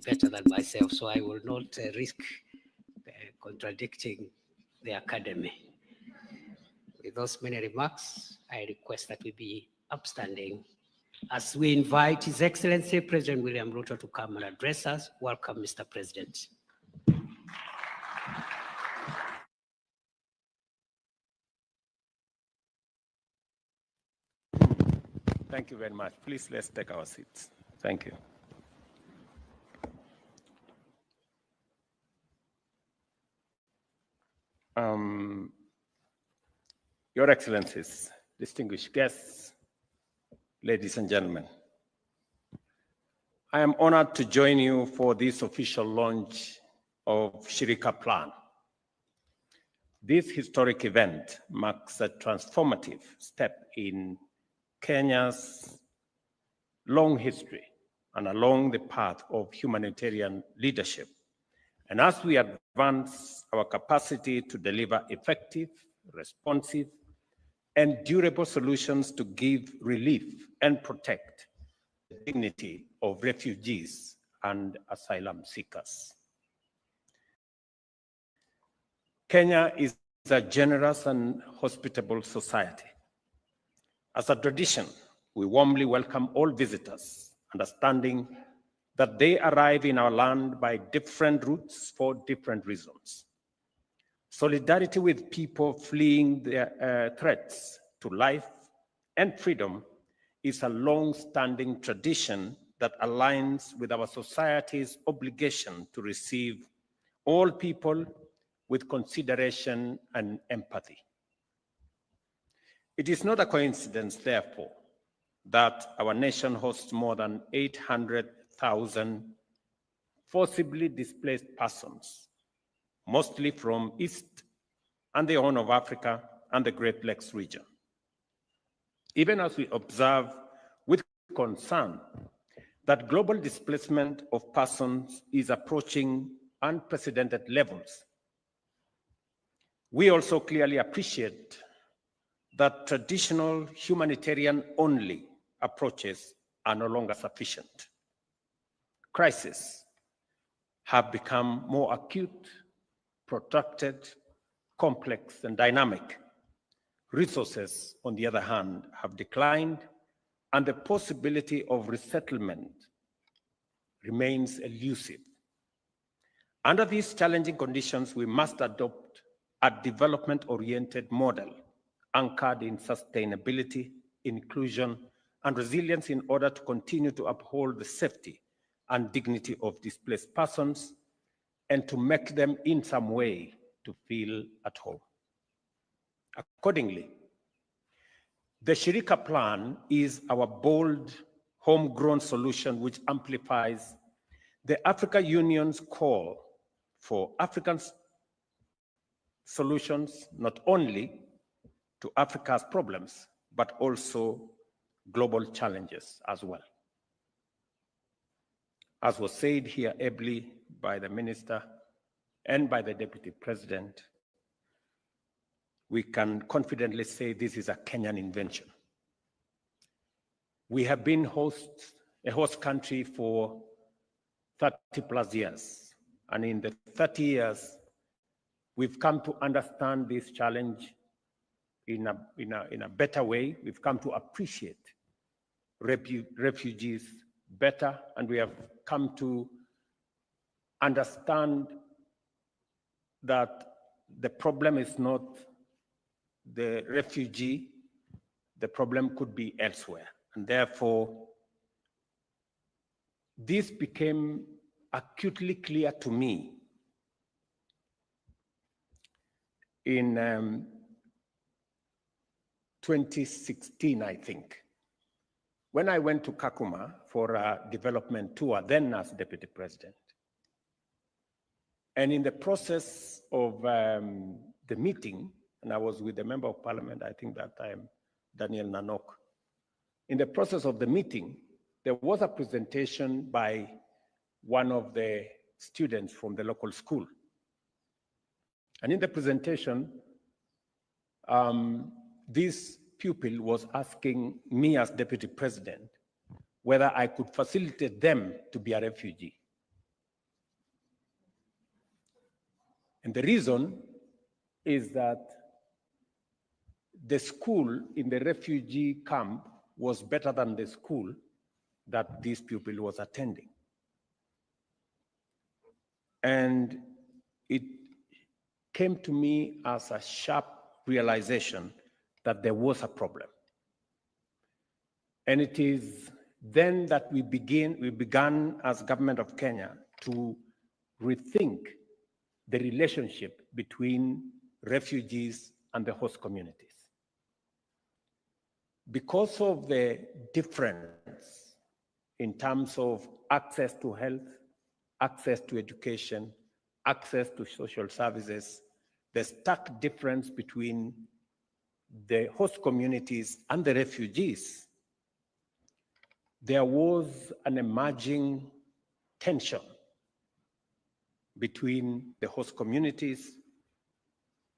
better than myself, so I will not risk contradicting the academy. With those many remarks, I request that we be upstanding as we invite His Excellency President William Ruto to come and address us. Welcome, Mr. President. Thank you very much. Please, let's take our seats. Thank you. Your Excellencies, distinguished guests, ladies and gentlemen, I am honored to join you for this official launch of Shirika Plan. This historic event marks a transformative step in Kenya's long history and along the path of humanitarian leadership. And as we advance our capacity to deliver effective, responsive, and durable solutions to give relief and protect the dignity of refugees and asylum seekers. Kenya is a generous and hospitable society. As a tradition, we warmly welcome all visitors, understanding that they arrive in our land by different routes for different reasons. Solidarity with people fleeing their threats to life and freedom is a long-standing tradition that aligns with our society's obligation to receive all people with consideration and empathy. It is not a coincidence, therefore, that our nation hosts more than 800,000 forcibly displaced persons, mostly from East and the Horn of Africa and the Great Lakes region. Even as we observe with concern that global displacement of persons is approaching unprecedented levels, we also clearly appreciate that traditional humanitarian-only approaches are no longer sufficient. Crises have become more acute, protracted, complex, and dynamic. Resources, on the other hand, have declined, and the possibility of resettlement remains elusive. Under these challenging conditions, we must adopt a development-oriented model anchored in sustainability, inclusion, and resilience in order to continue to uphold the safety and dignity of displaced persons and to make them in some way to feel at home. Accordingly, the Shirika Plan is our bold, homegrown solution which amplifies the African Union's call for African solutions, not only to Africa's problems, but also global challenges as well. As was said here ably by the Minister and by the Deputy President, we can confidently say this is a Kenyan invention. We have been a host country for 30 plus years, and in the 30 years, we've come to understand this challenge in a better way. We've come to appreciate refugees better, and we have come to understand that the problem is not the refugee, the problem could be elsewhere. And therefore, this became acutely clear to me in 2016, I think, when I went to Kakuma for a development tour, then as Deputy President. And in the process of the meeting, and I was with the Member of Parliament, I think that time, Daniel Nanok. In the process of the meeting, there was a presentation by one of the students from the local school. And in the presentation, this pupil was asking me as Deputy President whether I could facilitate them to be a refugee. And the reason is that the school in the refugee camp was better than the school that this pupil was attending. And it came to me as a sharp realization that there was a problem. And it is then that we began as government of Kenya to rethink the relationship between refugees and the host communities. Because of the difference in terms of access to health, access to education, access to social services, the stark difference between the host communities and the refugees, there was an emerging tension between the host communities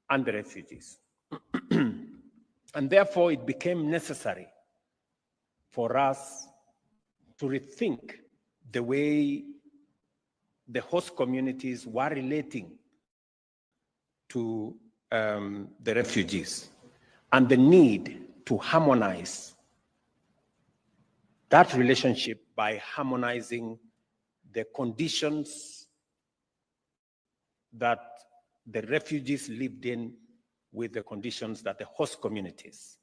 and the refugees. And therefore, it became necessary for us to rethink the way the host communities were relating to the refugees, and the need to harmonize that relationship by harmonizing the conditions that the refugees lived in with the conditions that the host communities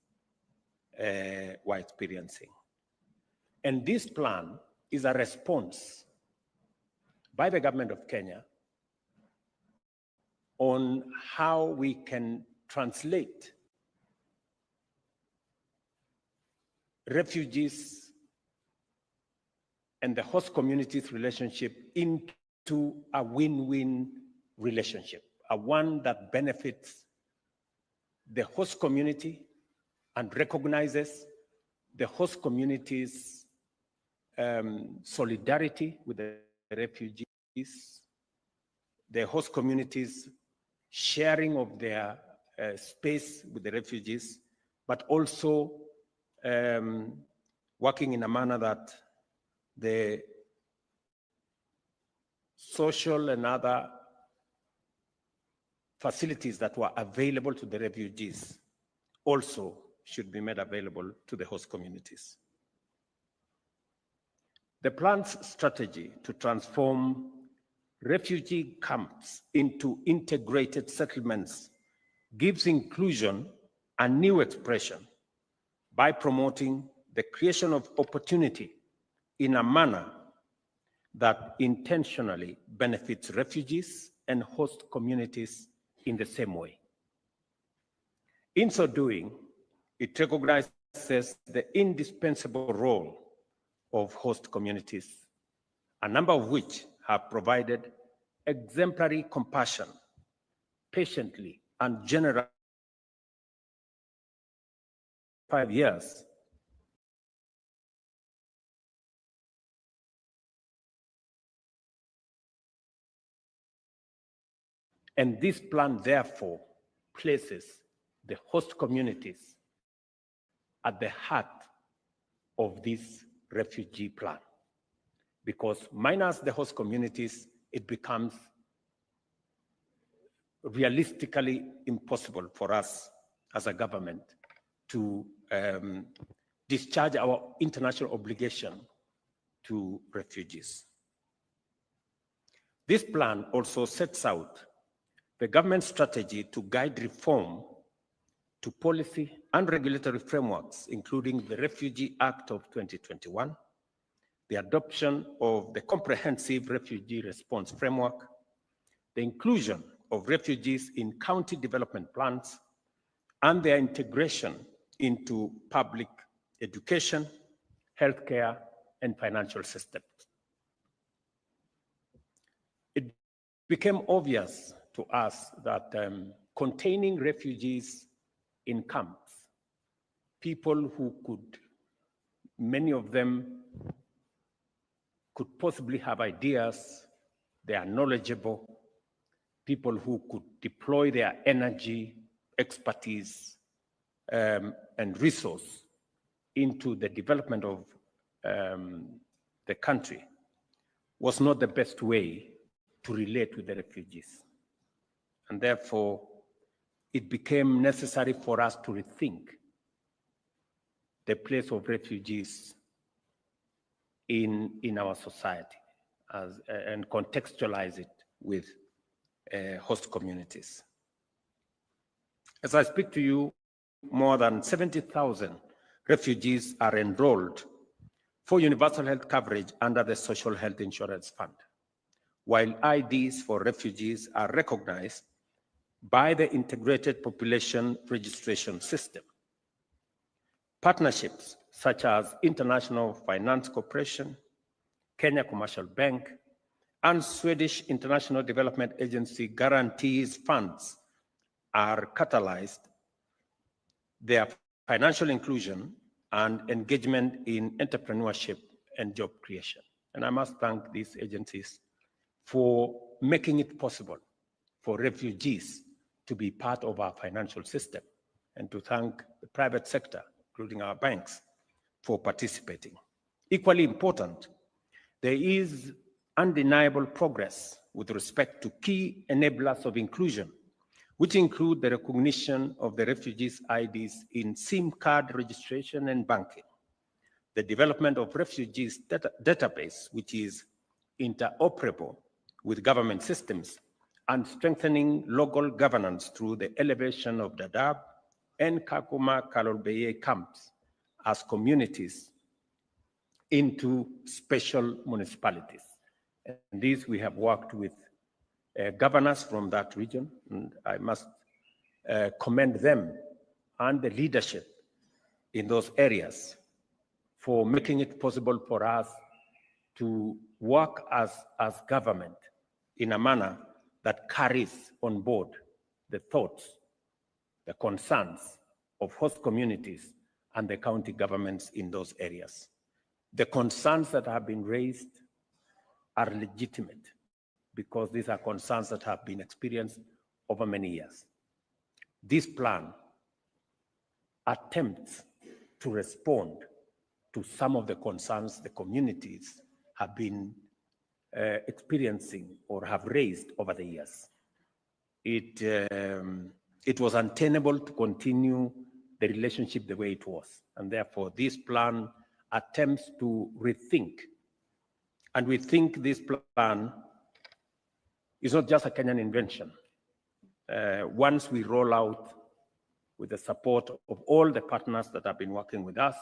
were experiencing. And this plan is a response by the government of Kenya on how we can translate refugees and the host communities relationship into a win-win relationship, a one that benefits the host community and recognizes the host community's solidarity with the refugees, the host community's sharing of their space with the refugees, but also working in a manner that the social and other facilities that were available to the refugees also should be made available to the host communities. The plan's strategy to transform refugee camps into integrated settlements gives inclusion a new expression by promoting the creation of opportunity in a manner that intentionally benefits refugees and host communities in the same way. In so doing, it recognizes the indispensable role of host communities, a number of which have provided exemplary compassion, patiently and generously 5 years. And this plan, therefore, places the host communities at the heart of this refugee plan. Because minus the host communities, it becomes realistically impossible for us as a government to discharge our international obligation to refugees. This plan also sets out the government's strategy to guide reform to policy and regulatory frameworks, including the Refugee Act of 2021, the adoption of the Comprehensive Refugee Response Framework, the inclusion of refugees in county development plans, and their integration into public education, healthcare, and financial systems. It became obvious to us that containing refugees in camps, people who could, many of them could possibly have ideas, they are knowledgeable, people who could deploy their energy, expertise, and resource into the development of the country was not the best way to relate with the refugees. And therefore, it became necessary for us to rethink the place of refugees in our society and contextualize it with host communities. As I speak to you, more than 70,000 refugees are enrolled for universal health coverage under the Social Health Insurance Fund, while IDs for refugees are recognized by the Integrated Population Registration System. Partnerships such as International Finance Corporation, Kenya Commercial Bank, and Swedish International Development Agency guarantees funds are catalyzed their financial inclusion and engagement in entrepreneurship and job creation. And I must thank these agencies for making it possible for refugees to be part of our financial system, and to thank the private sector, including our banks, for participating. Equally important, there is undeniable progress with respect to key enablers of inclusion, which include the recognition of the refugees' IDs in SIM card registration and banking, the development of refugees database, which is interoperable with government systems, and strengthening local governance through the elevation of Dadaab and Kakuma Kalolbeye camps as communities into special municipalities. And these we have worked with governors from that region, and I must commend them and the leadership in those areas for making it possible for us to work as government in a manner that carries on board the thoughts, the concerns of host communities and the county governments in those areas. The concerns that have been raised are legitimate because these are concerns that have been experienced over many years. This plan attempts to respond to some of the concerns the communities have been experiencing or have raised over the years. It was untenable to continue the relationship the way it was, and therefore this plan attempts to rethink. And we think this plan is not just a Kenyan invention. Once we roll out with the support of all the partners that have been working with us,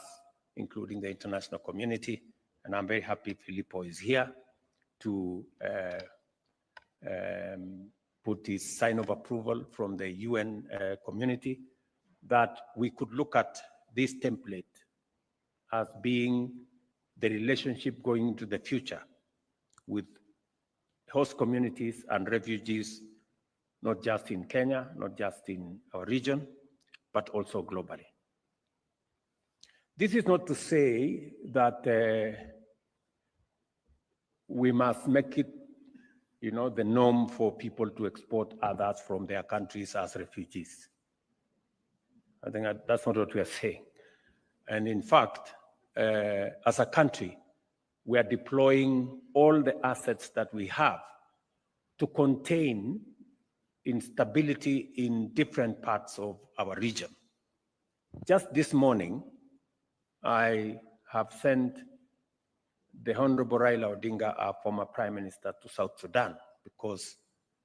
including the international community, and I'm very happy Filippo is here to put his sign of approval from the UN community, that we could look at this template as being the relationship going into the future with host communities and refugees, not just in Kenya, not just in our region, but also globally. This is not to say that we must make it, the norm for people to export others from their countries as refugees. I think that's not what we are saying. And in fact, as a country, we are deploying all the assets that we have to contain instability in different parts of our region. Just this morning, I have sent the Honorable Raila Odinga, our former Prime Minister, to South Sudan because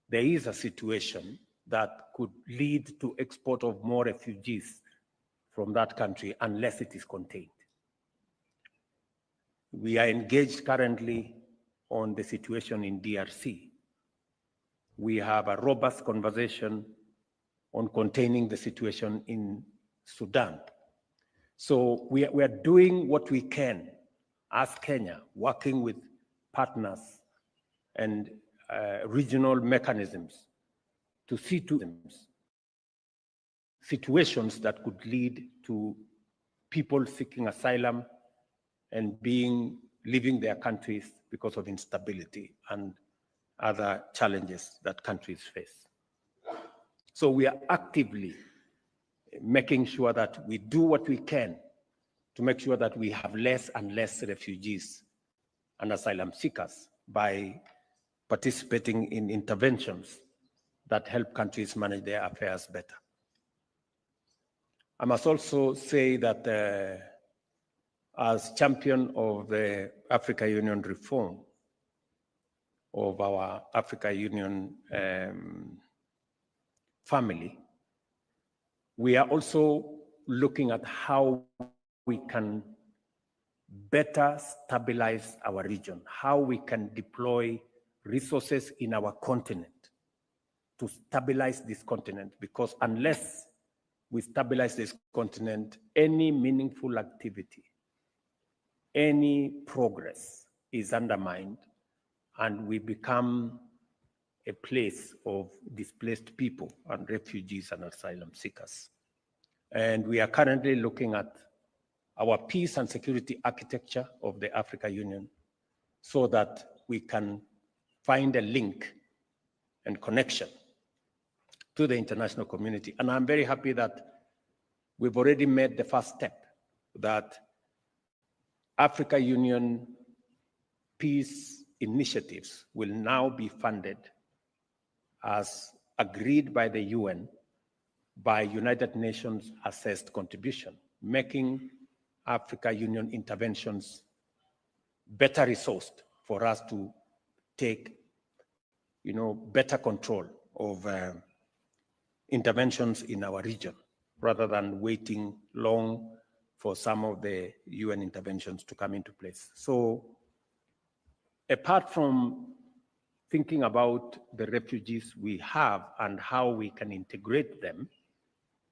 there is a situation that could lead to export of more refugees from that country unless it is contained. We are engaged currently on the situation in DRC. We have a robust conversation on containing the situation in Sudan. So we are doing what we can as Kenya, working with partners and regional mechanisms to see to them situations that could lead to people seeking asylum and leaving their countries because of instability and other challenges that countries face. So we are actively making sure that we do what we can to make sure that we have less and less refugees and asylum seekers by participating in interventions that help countries manage their affairs better. I must also say that as champion of the Africa Union reform, of our Africa Union family, we are also looking at how we can better stabilize our region, how we can deploy resources in our continent to stabilize this continent, because unless we stabilize this continent, any meaningful activity, any progress is undermined, and we become a place of displaced people and refugees and asylum seekers. And we are currently looking at our peace and security architecture of the Africa Union so that we can find a link and connection to the international community. And I'm very happy that we've already made the first step, that Africa Union peace initiatives will now be funded as agreed by the UN by United Nations assessed contribution, making Africa Union interventions better resourced for us to take, better control of interventions in our region, rather than waiting long for some of the UN interventions to come into place. So apart from thinking about the refugees we have and how we can integrate them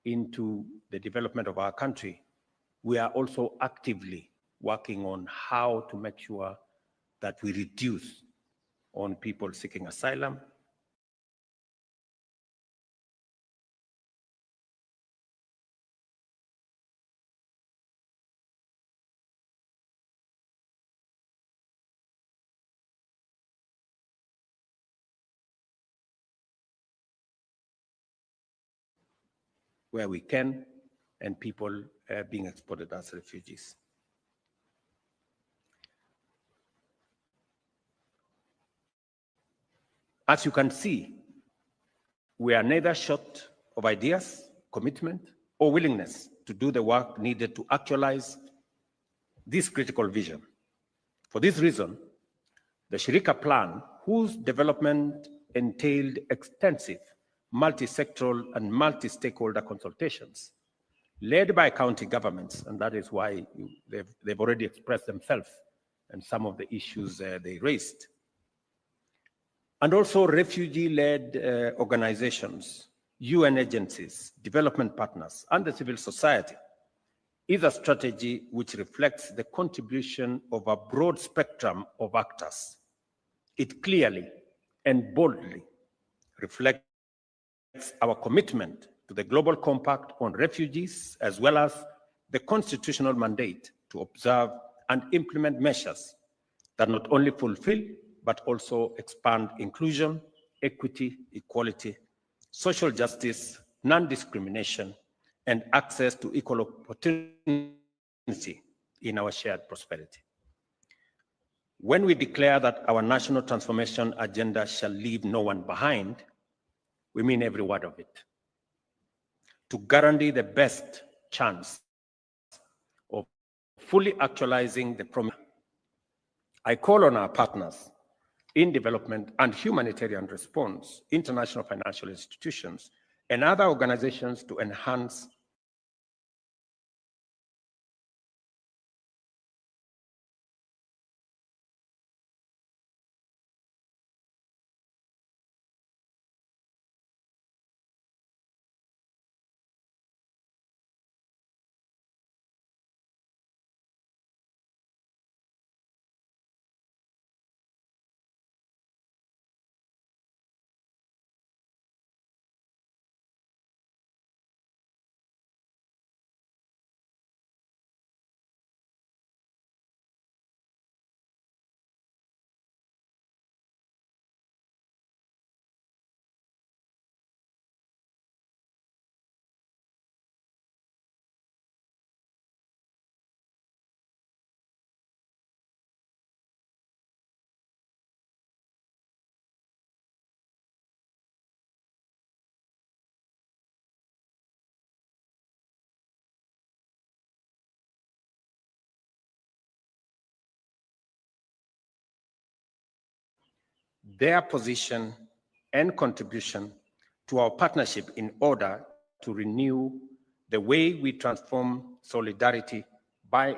into the development of our country, we are also actively working on how to make sure that we reduce on people seeking asylum. Where we can, and people being exported as refugees. As you can see, we are neither short of ideas, commitment, or willingness to do the work needed to actualize this critical vision. For this reason, the Shirika plan, whose development entailed extensive multi-sectoral and multi-stakeholder consultations, led by county governments, and that is why they've already expressed themselves and some of the issues they raised. And also refugee-led organizations, UN agencies, development partners, and the civil society is a strategy which reflects the contribution of a broad spectrum of actors. It clearly and boldly reflects our commitment to the Global Compact on Refugees, as well as the constitutional mandate to observe and implement measures that not only fulfill, but also expand inclusion, equity, equality, social justice, non-discrimination, and access to equal opportunity in our shared prosperity. When we declare that our national transformation agenda shall leave no one behind, we mean every word of it. To guarantee the best chance of fully actualizing the promise, I call on our partners in development and humanitarian response, international financial institutions, and other organizations to enhance their position and contribution to our partnership in order to renew the way we transform solidarity by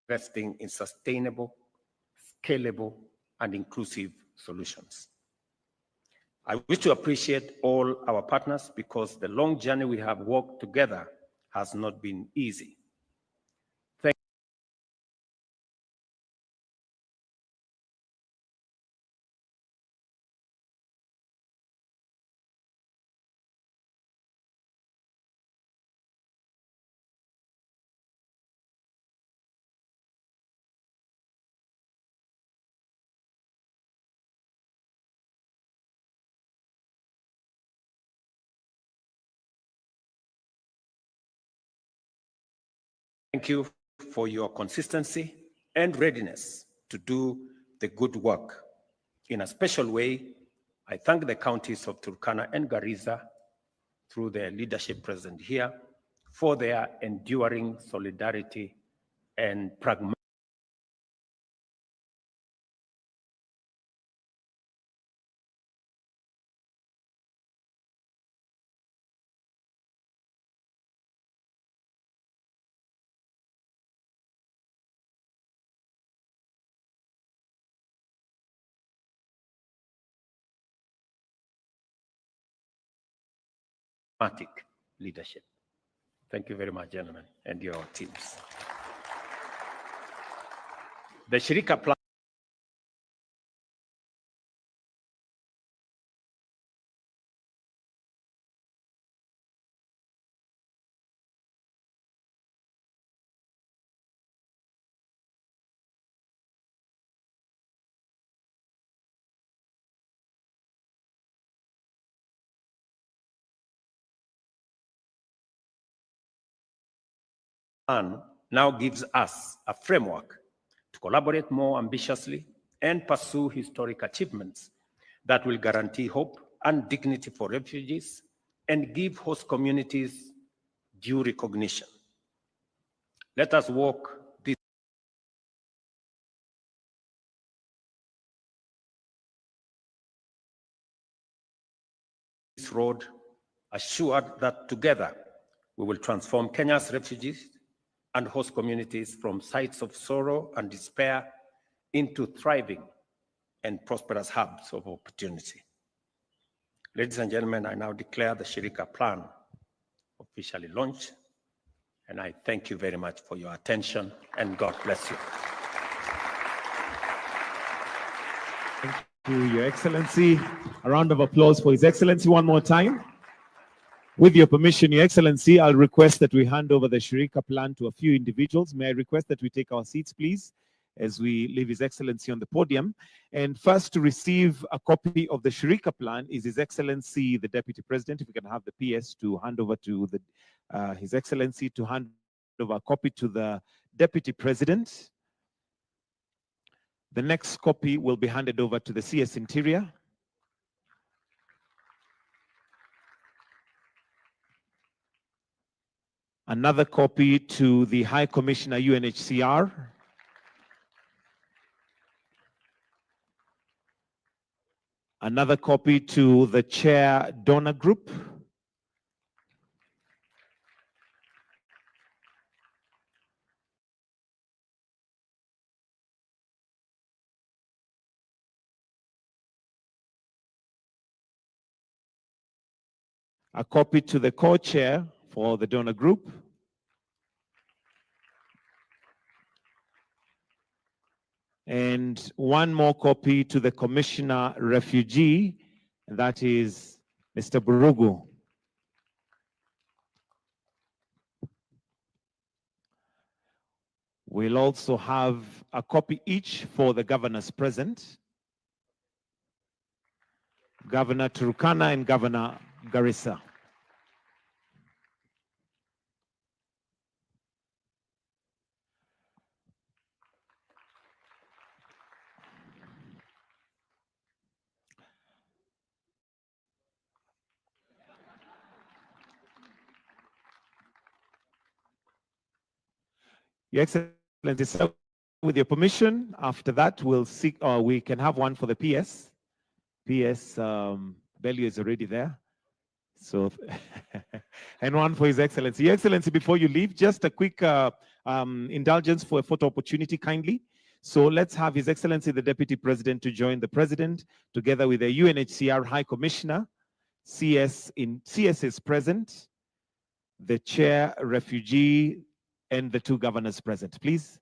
investing in sustainable, scalable, and inclusive solutions. I wish to appreciate all our partners because the long journey we have walked together has not been easy. Thank you for your consistency and readiness to do the good work. In a special way, I thank the counties of Turkana and Garissa, through their leadership present here, for their enduring solidarity and pragmatic leadership. Thank you very much, gentlemen, and your teams. The Shirika plan now gives us a framework to collaborate more ambitiously and pursue historic achievements that will guarantee hope and dignity for refugees and give host communities due recognition. Let us walk this road, assured that together we will transform Kenya's refugees and host communities from sites of sorrow and despair into thriving and prosperous hubs of opportunity. Ladies and gentlemen, I now declare the Shirika plan officially launched, and I thank you very much for your attention, and God bless you. Thank you, Your Excellency. A round of applause for His Excellency one more time. With your permission, Your Excellency, I'll request that we hand over the Shirika plan to a few individuals. May I request that we take our seats, please, as we leave His Excellency on the podium. And first to receive a copy of the Shirika plan is His Excellency, the Deputy President. If we can have the PS to hand over to His Excellency to hand over a copy to the Deputy President. The next copy will be handed over to the CS Interior. Another copy to the High Commissioner, UNHCR. Another copy to the Chair Donor Group. a copy to the co-chair for the donor group, and one more copy to the commissioner refugee, and that is Mr. Burugu. We'll also have a copy each for the governors present, Governor Turkana and Governor Garissa. Your Excellency, sir, with your permission, after that we'll seek, or we can have one for the PS. PS, Bellew is already there. So, and one for His Excellency. Your Excellency, before you leave, just a quick indulgence for a photo opportunity, kindly. So let's have His Excellency, the Deputy President, to join the President, together with the UNHCR High Commissioner. CS is present, the Chair, Refugee, and the two governors present, please.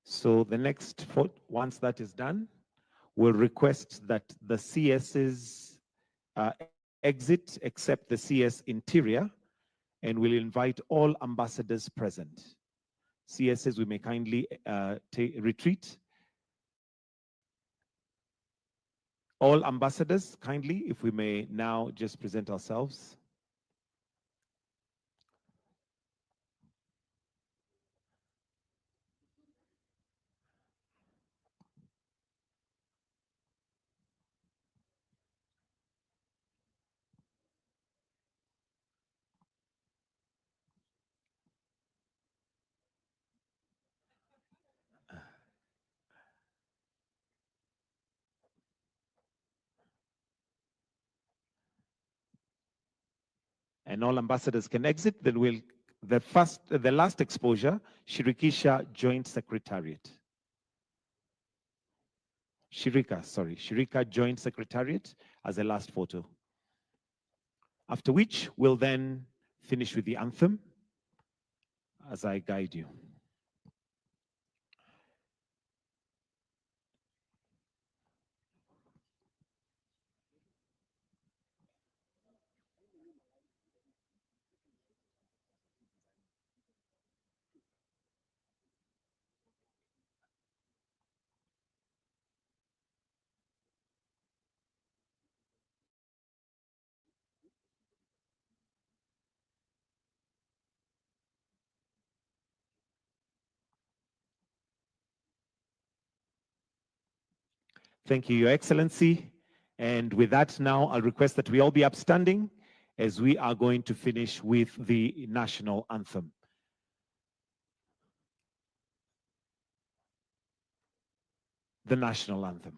So the next vote, once that is done, we'll request that the CS's exit except the CS interior, and we'll invite all ambassadors present. CSs, we may kindly retreat. All ambassadors, kindly, if we may now just present ourselves. And all ambassadors can exit. Then we'll, the last exposure, Shirikisha Joint Secretariat. Shirika Joint Secretariat as the last photo. After which, we'll then finish with the anthem as I guide you. Thank you, Your Excellency. And with that now, I'll request that we all be upstanding as we are going to finish with the national anthem. The national anthem.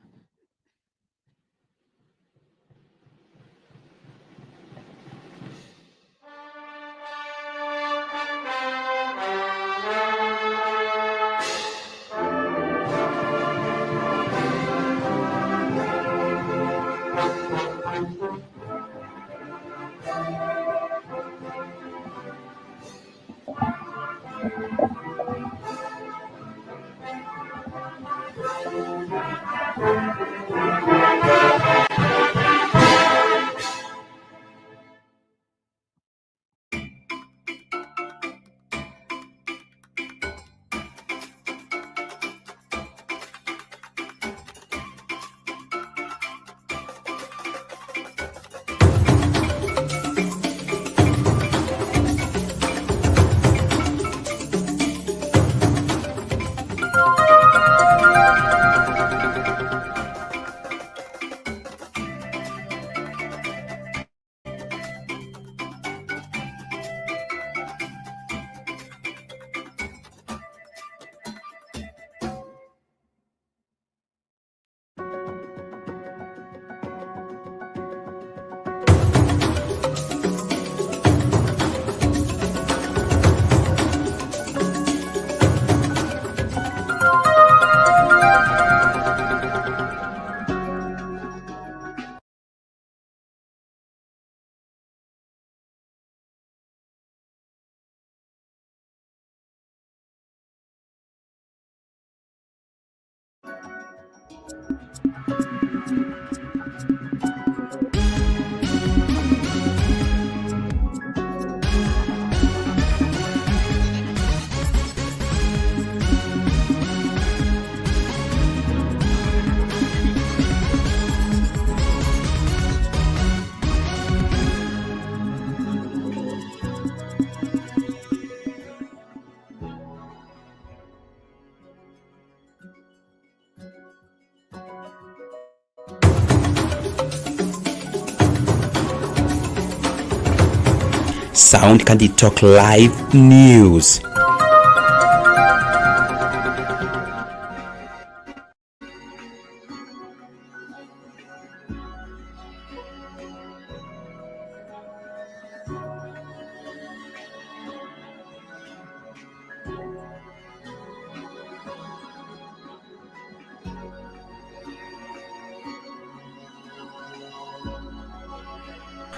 Sound Candy Talk Live News.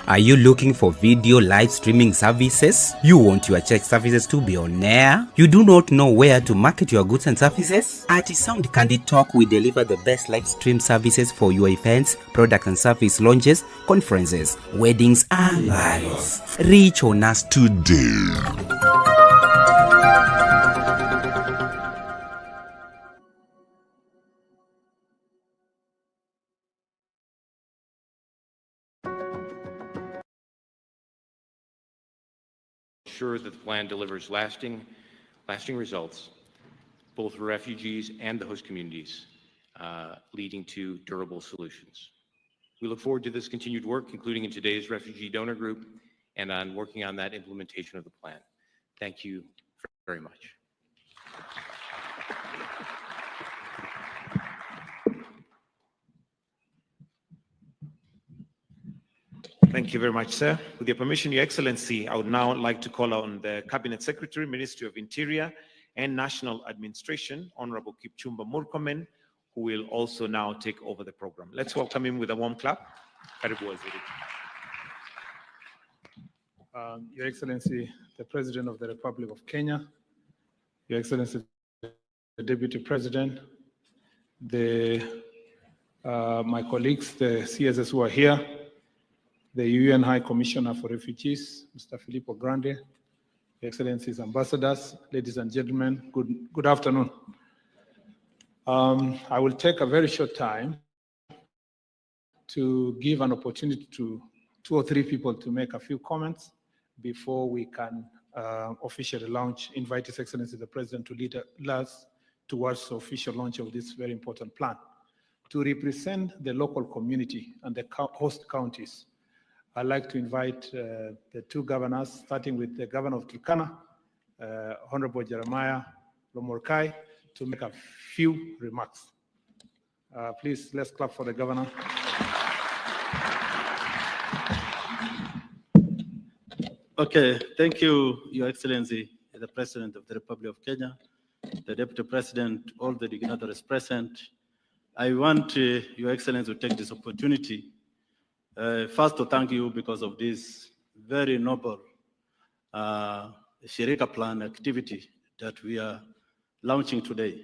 Are you looking for video live streaming services? You want your church services to be on air? You do not know where to market your goods and services? At Sound Candy Talk, we deliver the best live stream services for your events, product and service launches, conferences, weddings, and lives. Reach on us today. Ensure that the plan delivers lasting results, both for refugees and the host communities, leading to durable solutions. We look forward to this continued work, including in today's refugee donor group, and on working on that implementation of the plan. Thank you very much. Thank you very much, sir. With your permission, Your Excellency, I would now like to call on the Cabinet Secretary, Ministry of Interior and National Administration, Honorable Kipchumba Murkomen, who will also now take over the program. Let's welcome him with a warm clap. Karibu Waziri. Your Excellency, the President of the Republic of Kenya, Your Excellency, the Deputy President, my colleagues, the CSS who are here, the UN High Commissioner for Refugees, Mr. Filippo Grandi, Your Excellencies, ambassadors, ladies and gentlemen, good afternoon. I will take a very short time to give an opportunity to 2 or 3 people to make a few comments before we can officially invite His Excellency the President to lead us towards the official launch of this very important plan. To represent the local community and the host counties, I'd like to invite the 2 governors, starting with the Governor of Turkana, Honorable Jeremiah Lomorkai, to make a few remarks. Please, let's clap for the Governor. Okay, thank you, Your Excellency, the President of the Republic of Kenya, the Deputy President, all the dignitaries present. I want Your Excellency to take this opportunity first to thank you because of this very noble Shirika plan activity that we are launching today.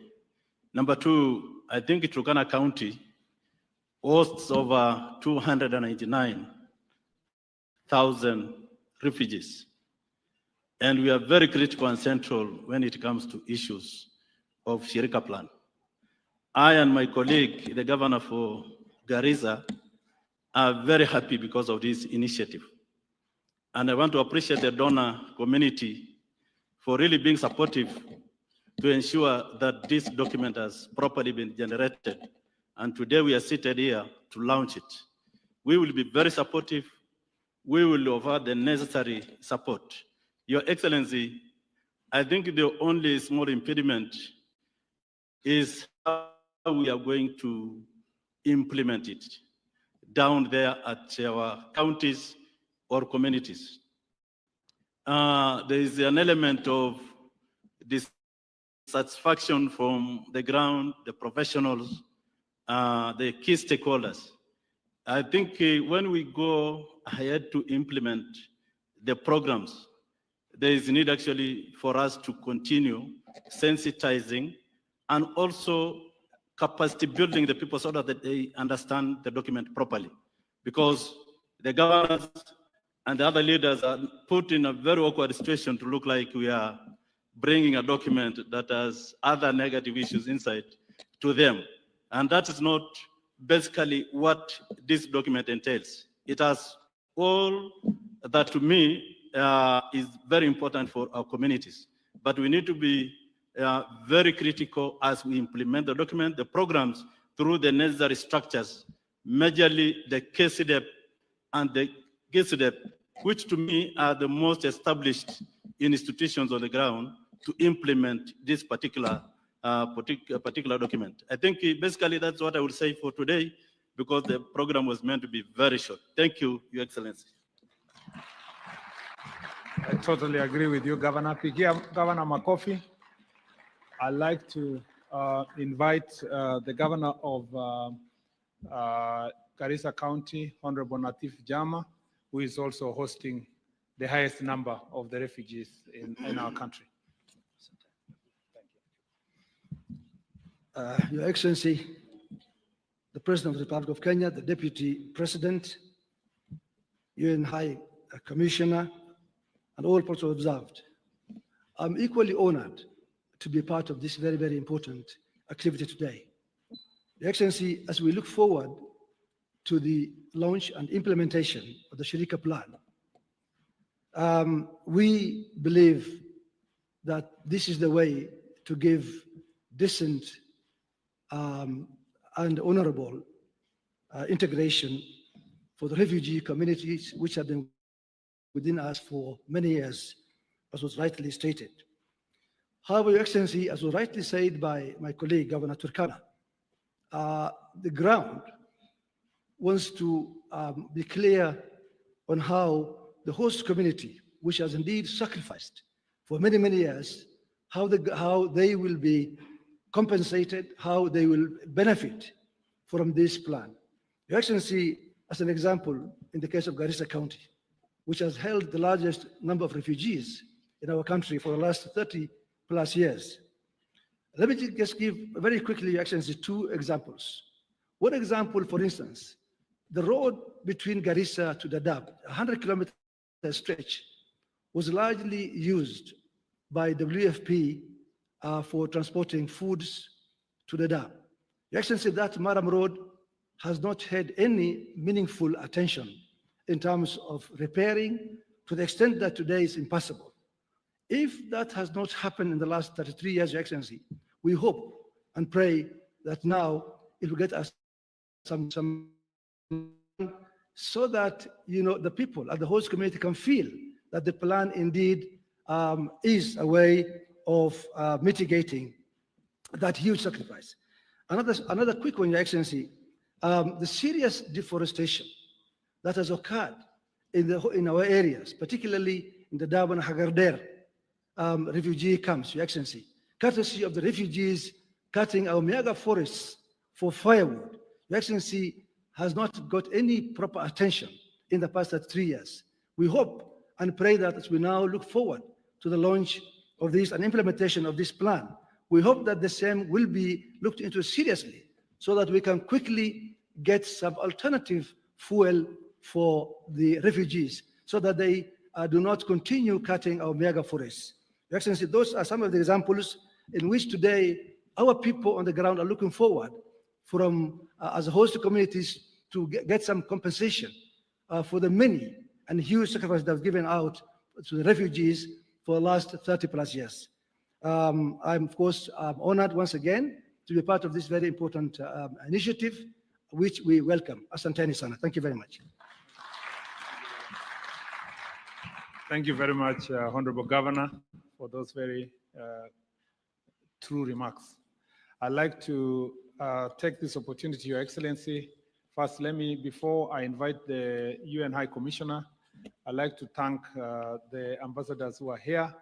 Number 2, I think Turkana County hosts over 299,000 refugees. And we are very critical and central when it comes to issues of Shirika plan. I and my colleague, the Governor for Garissa, are very happy because of this initiative. And I want to appreciate the donor community for really being supportive to ensure that this document has properly been generated. And today we are seated here to launch it. We will be very supportive. We will offer the necessary support. Your Excellency, I think the only small impediment is how we are going to implement it down there at our counties or communities. There is an element of dissatisfaction from the ground, the professionals, the key stakeholders. I think when we go ahead to implement the programs, there is need actually for us to continue sensitizing and also capacity building the people so that they understand the document properly. Because the governors and the other leaders are put in a very awkward situation to look like we are bringing a document that has other negative issues inside to them. And that is not basically what this document entails. It has all that, to me, is very important for our communities. But we need to be very critical as we implement the document, the programs, through the necessary structures, majorly the KCDEP and the GSDEP which to me are the most established institutions on the ground to implement this particular document. I think basically that's what I would say for today, because the program was meant to be very short. Thank you, Your Excellency. I totally agree with you, Governor. Governor Makofi, I'd like to invite the Governor of Garissa County, Honorable Natif Jama, who is also hosting the highest number of the refugees in our country. Your Excellency, the President of the Republic of Kenya, the Deputy President, UN High Commissioner, and all persons observed. I'm equally honored to be part of this very, very important activity today. Your Excellency, as we look forward to the launch and implementation of the Shirika plan, we believe that this is the way to give decent and honorable integration for the refugee communities which have been within us for many years, as was rightly stated. However, Your Excellency, as was rightly said by my colleague, Governor Turkana, the ground wants to be clear on how the host community, which has indeed sacrificed for many, many years, how they will be compensated, how they will benefit from this plan. Your Excellency, as an example, in the case of Garissa County, which has held the largest number of refugees in our country for the last 30 plus years. Let me just give very quickly, Your Excellency, two examples. One example, for instance, the road between Garissa to Dadaab, 100-kilometer stretch, was largely used by WFP for transporting foods to Dadaab. Your Excellency, that Maram Road has not had any meaningful attention in terms of repairing, to the extent that today is impossible. If that has not happened in the last 33 years, Your Excellency, we hope and pray that now it will get us some so that the people at the host community can feel that the plan indeed is a way of mitigating that huge sacrifice. Another quick one, Your Excellency, the serious deforestation that has occurred in our areas, particularly in the Dadaab and Hagarder refugee camps, Your Excellency, courtesy of the refugees cutting our mega forests for firewood. Your Excellency has not got any proper attention in the past 3 years. We hope and pray that as we now look forward to the launch of this and implementation of this plan, we hope that the same will be looked into seriously so that we can quickly get some alternative fuel for the refugees so that they do not continue cutting our mega forests. Your Excellency, those are some of the examples in which today our people on the ground are looking forward from, as a host communities, to get some compensation for the many and huge sacrifices that have given out to the refugees for the last 30 plus years. I'm, of course, honored once again to be part of this very important initiative, which we welcome. Asanteni sana. Thank you very much. Thank you very much, Honorable Governor, for those very true remarks. I'd like to take this opportunity, Your Excellency. First, before I invite the UN High Commissioner, I'd like to thank the ambassadors who are here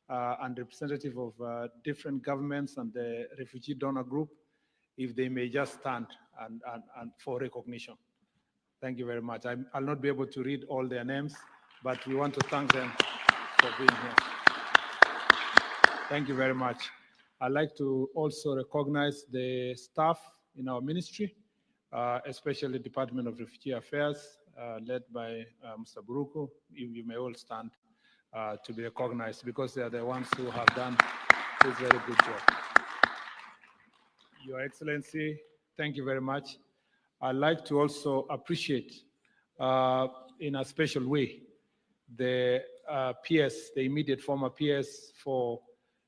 and representative of different governments and the refugee donor group, if they may just stand and for recognition. Thank you very much. I'll not be able to read all their names, but we want to thank them for being here. Thank you very much. I'd like to also recognize the staff in our ministry, especially the Department of Refugee Affairs, led by Mr. Buruku. You may all stand to be recognized because they are the ones who have done this very good job. Your Excellency, thank you very much. I'd like to also appreciate in a special way the PS, the immediate former PS for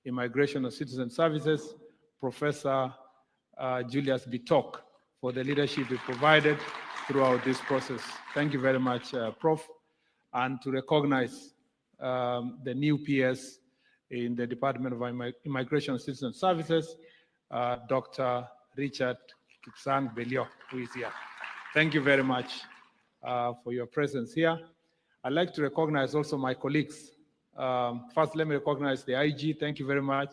Immigration and Citizen Services, Professor Julius Bitok, for the leadership he provided throughout this process. Thank you very much, Prof. and to recognize the new PS in the Department of Immigration and Citizen Services, Dr. Richard Kipsang Belio, who is here. Thank you very much for your presence here. I'd like to recognize also my colleagues. First, let me recognize the IG. Thank you very much.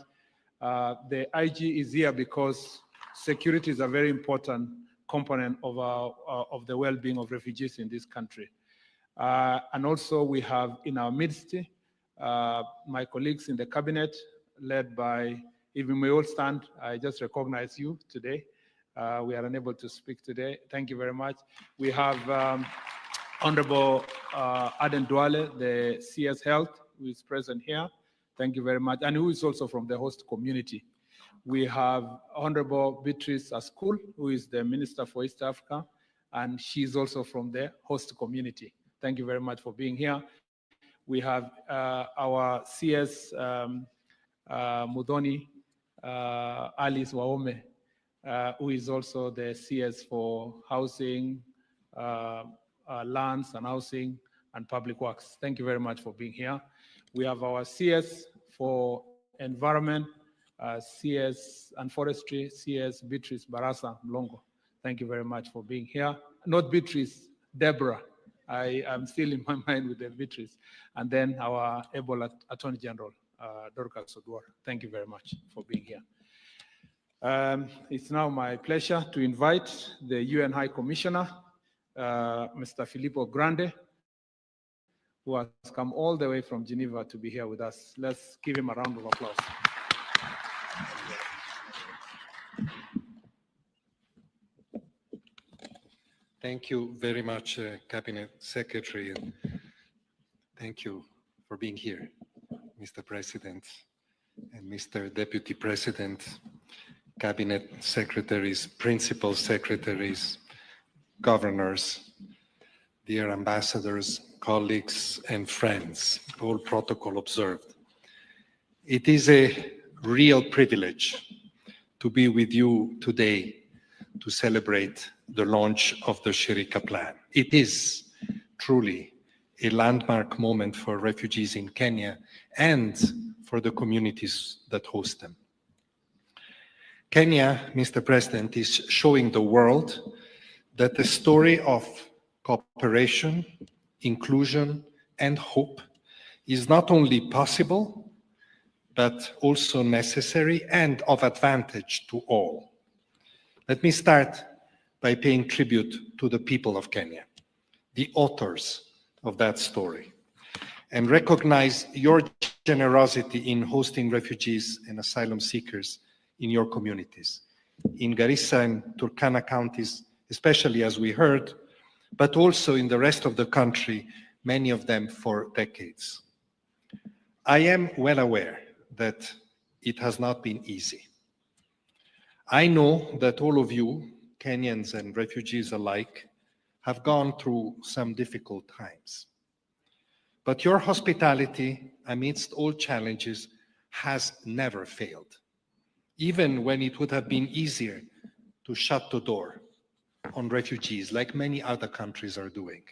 The IG is here because security is a very important component of the well-being of refugees in this country. And also we have in our midst my colleagues in the cabinet led by, if we may all stand, I just recognize you today. We are unable to speak today. Thank you very much. We have Honorable Aden Duale, the CS Health, who is present here. Thank you very much, and who is also from the host community. We have Honorable Beatrice Askul, who is the Minister for East Africa, and she's also from the host community. Thank you very much for being here. We have our CS Mudhoni Alice Waome, who is also the CS for housing, lands and housing and public works. Thank you very much for being here. We have our CS for environment, CS and forestry, CS Beatrice Barasa Mlongo. Thank you very much for being here. Not Beatrice, Deborah. I am still in my mind with the Beatrice. And then our able Attorney General, Dorcas Odwar. Thank you very much for being here. It's now my pleasure to invite the UN High Commissioner, Mr. Filippo Grande, who has come all the way from Geneva to be here with us. Let's give him a round of applause. Thank you very much, Cabinet Secretary, and thank you for being here, Mr. President and Mr. Deputy President, Cabinet Secretaries, Principal Secretaries, Governors, dear ambassadors, colleagues, and friends, all protocol observed. It is a real privilege to be with you today to celebrate the launch of the Shirika plan. It is truly a landmark moment for refugees in Kenya and for the communities that host them. Kenya, Mr. President, is showing the world that the story of cooperation, inclusion, and hope is not only possible, but also necessary and of advantage to all. Let me start by paying tribute to the people of Kenya, the authors of that story, and recognize your generosity in hosting refugees and asylum seekers in your communities, in Garissa and Turkana counties, especially as we heard, but also in the rest of the country, many of them for decades. I am well aware that it has not been easy. I know that all of you, Kenyans and refugees alike, have gone through some difficult times. But your hospitality amidst all challenges has never failed, even when it would have been easier to shut the door on refugees like many other countries are doing,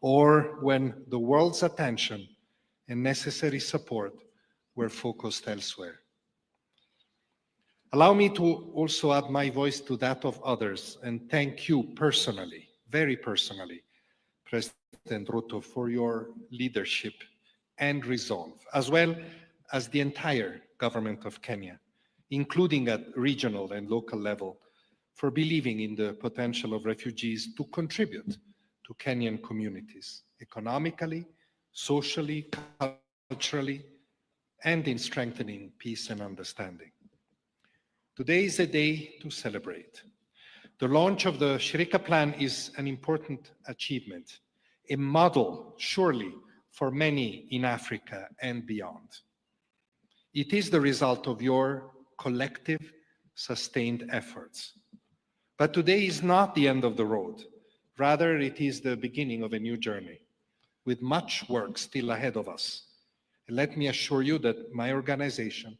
or when the world's attention and necessary support were focused elsewhere. Allow me to also add my voice to that of others and thank you personally, very personally, President Ruto, for your leadership and resolve, as well as the entire government of Kenya, including at regional and local level, for believing in the potential of refugees to contribute to Kenyan communities, economically, socially, culturally, and in strengthening peace and understanding. Today is a day to celebrate. The launch of the Shirika plan is an important achievement, a model, surely, for many in Africa and beyond. It is the result of your collective, sustained efforts. But today is not the end of the road. Rather, it is the beginning of a new journey, with much work still ahead of us. And let me assure you that my organization,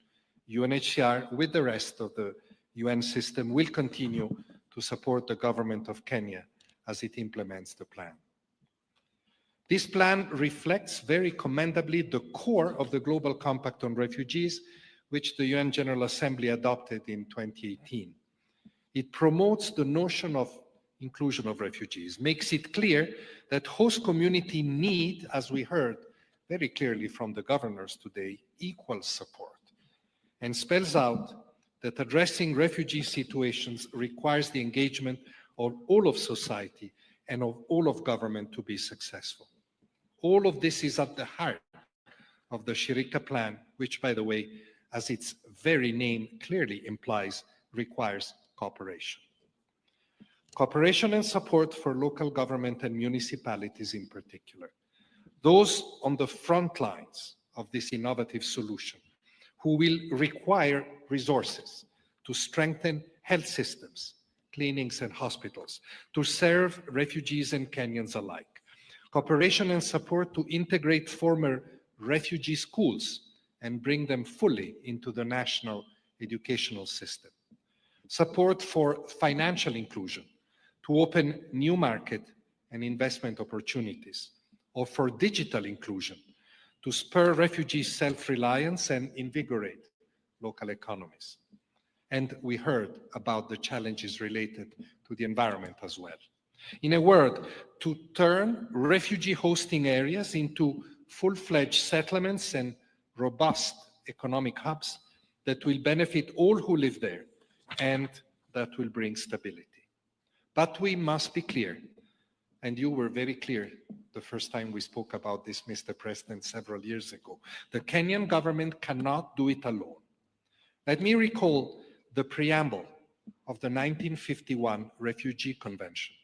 UNHCR, with the rest of the UN system, will continue to support the government of Kenya as it implements the plan. This plan reflects very commendably the core of the Global Compact on Refugees, which the UN General Assembly adopted in 2018. It promotes the notion of inclusion of refugees, makes it clear that host community need, as we heard very clearly from the governors today, equal support, and spells out that addressing refugee situations requires the engagement of all of society and of all of government to be successful. All of this is at the heart of the Shirika plan, which, by the way, as its very name clearly implies, requires cooperation. Cooperation and support for local government and municipalities in particular. Those on the front lines of this innovative solution, who will require resources to strengthen health systems, clinics and hospitals, to serve refugees and Kenyans alike. Cooperation and support to integrate former refugee schools and bring them fully into the national educational system. Support for financial inclusion, to open new market and investment opportunities, or for digital inclusion, to spur refugee self-reliance and invigorate local economies. And we heard about the challenges related to the environment as well. In a word, to turn refugee hosting areas into full-fledged settlements and robust economic hubs that will benefit all who live there and that will bring stability. But we must be clear, and you were very clear the first time we spoke about this, Mr. President, several years ago. The Kenyan government cannot do it alone. Let me recall the preamble of the 1951 Refugee Convention.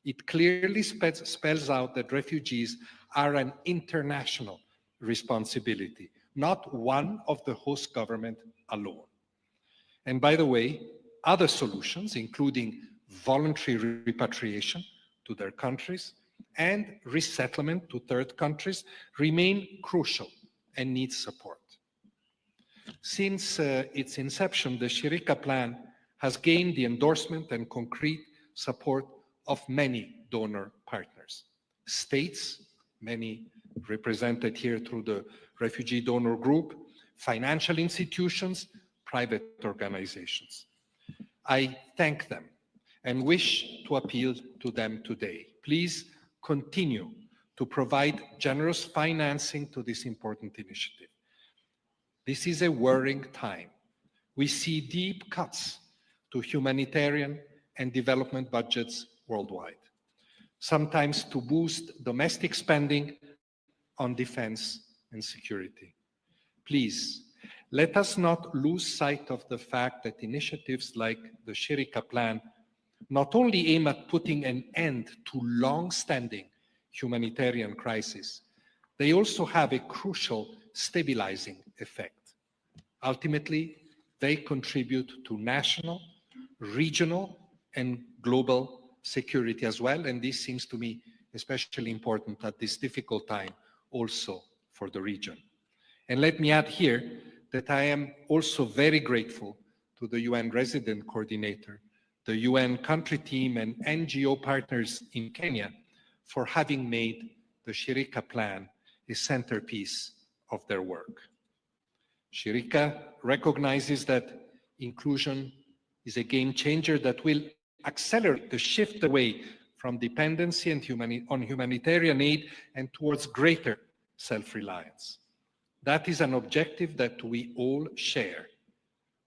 It clearly spells out that refugees are an international responsibility, not one of the host government alone. And by the way, other solutions, including voluntary repatriation to their countries and resettlement to third countries, remain crucial and need support. Since its inception, the Shirika plan has gained the endorsement and concrete support of many donor partners. States, many represented here through the Refugee Donor Group, financial institutions, private organizations. I thank them and wish to appeal to them today. Please continue to provide generous financing to this important initiative. This is a worrying time. We see deep cuts to humanitarian and development budgets worldwide, sometimes to boost domestic spending on defense and security. Please, let us not lose sight of the fact that initiatives like the Shirika plan not only aim at putting an end to long-standing humanitarian crisis, they also have a crucial stabilizing effect. Ultimately, they contribute to national, regional, and global security as well, and this seems to me especially important at this difficult time also for the region. And let me add here that I am also very grateful to the UN resident coordinator, the UN country team, and NGO partners in Kenya for having made the Shirika plan a centerpiece of their work. Shirika recognizes that inclusion is a game changer that will accelerate the shift away from dependency and on humanitarian aid and towards greater self-reliance. That is an objective that we all share.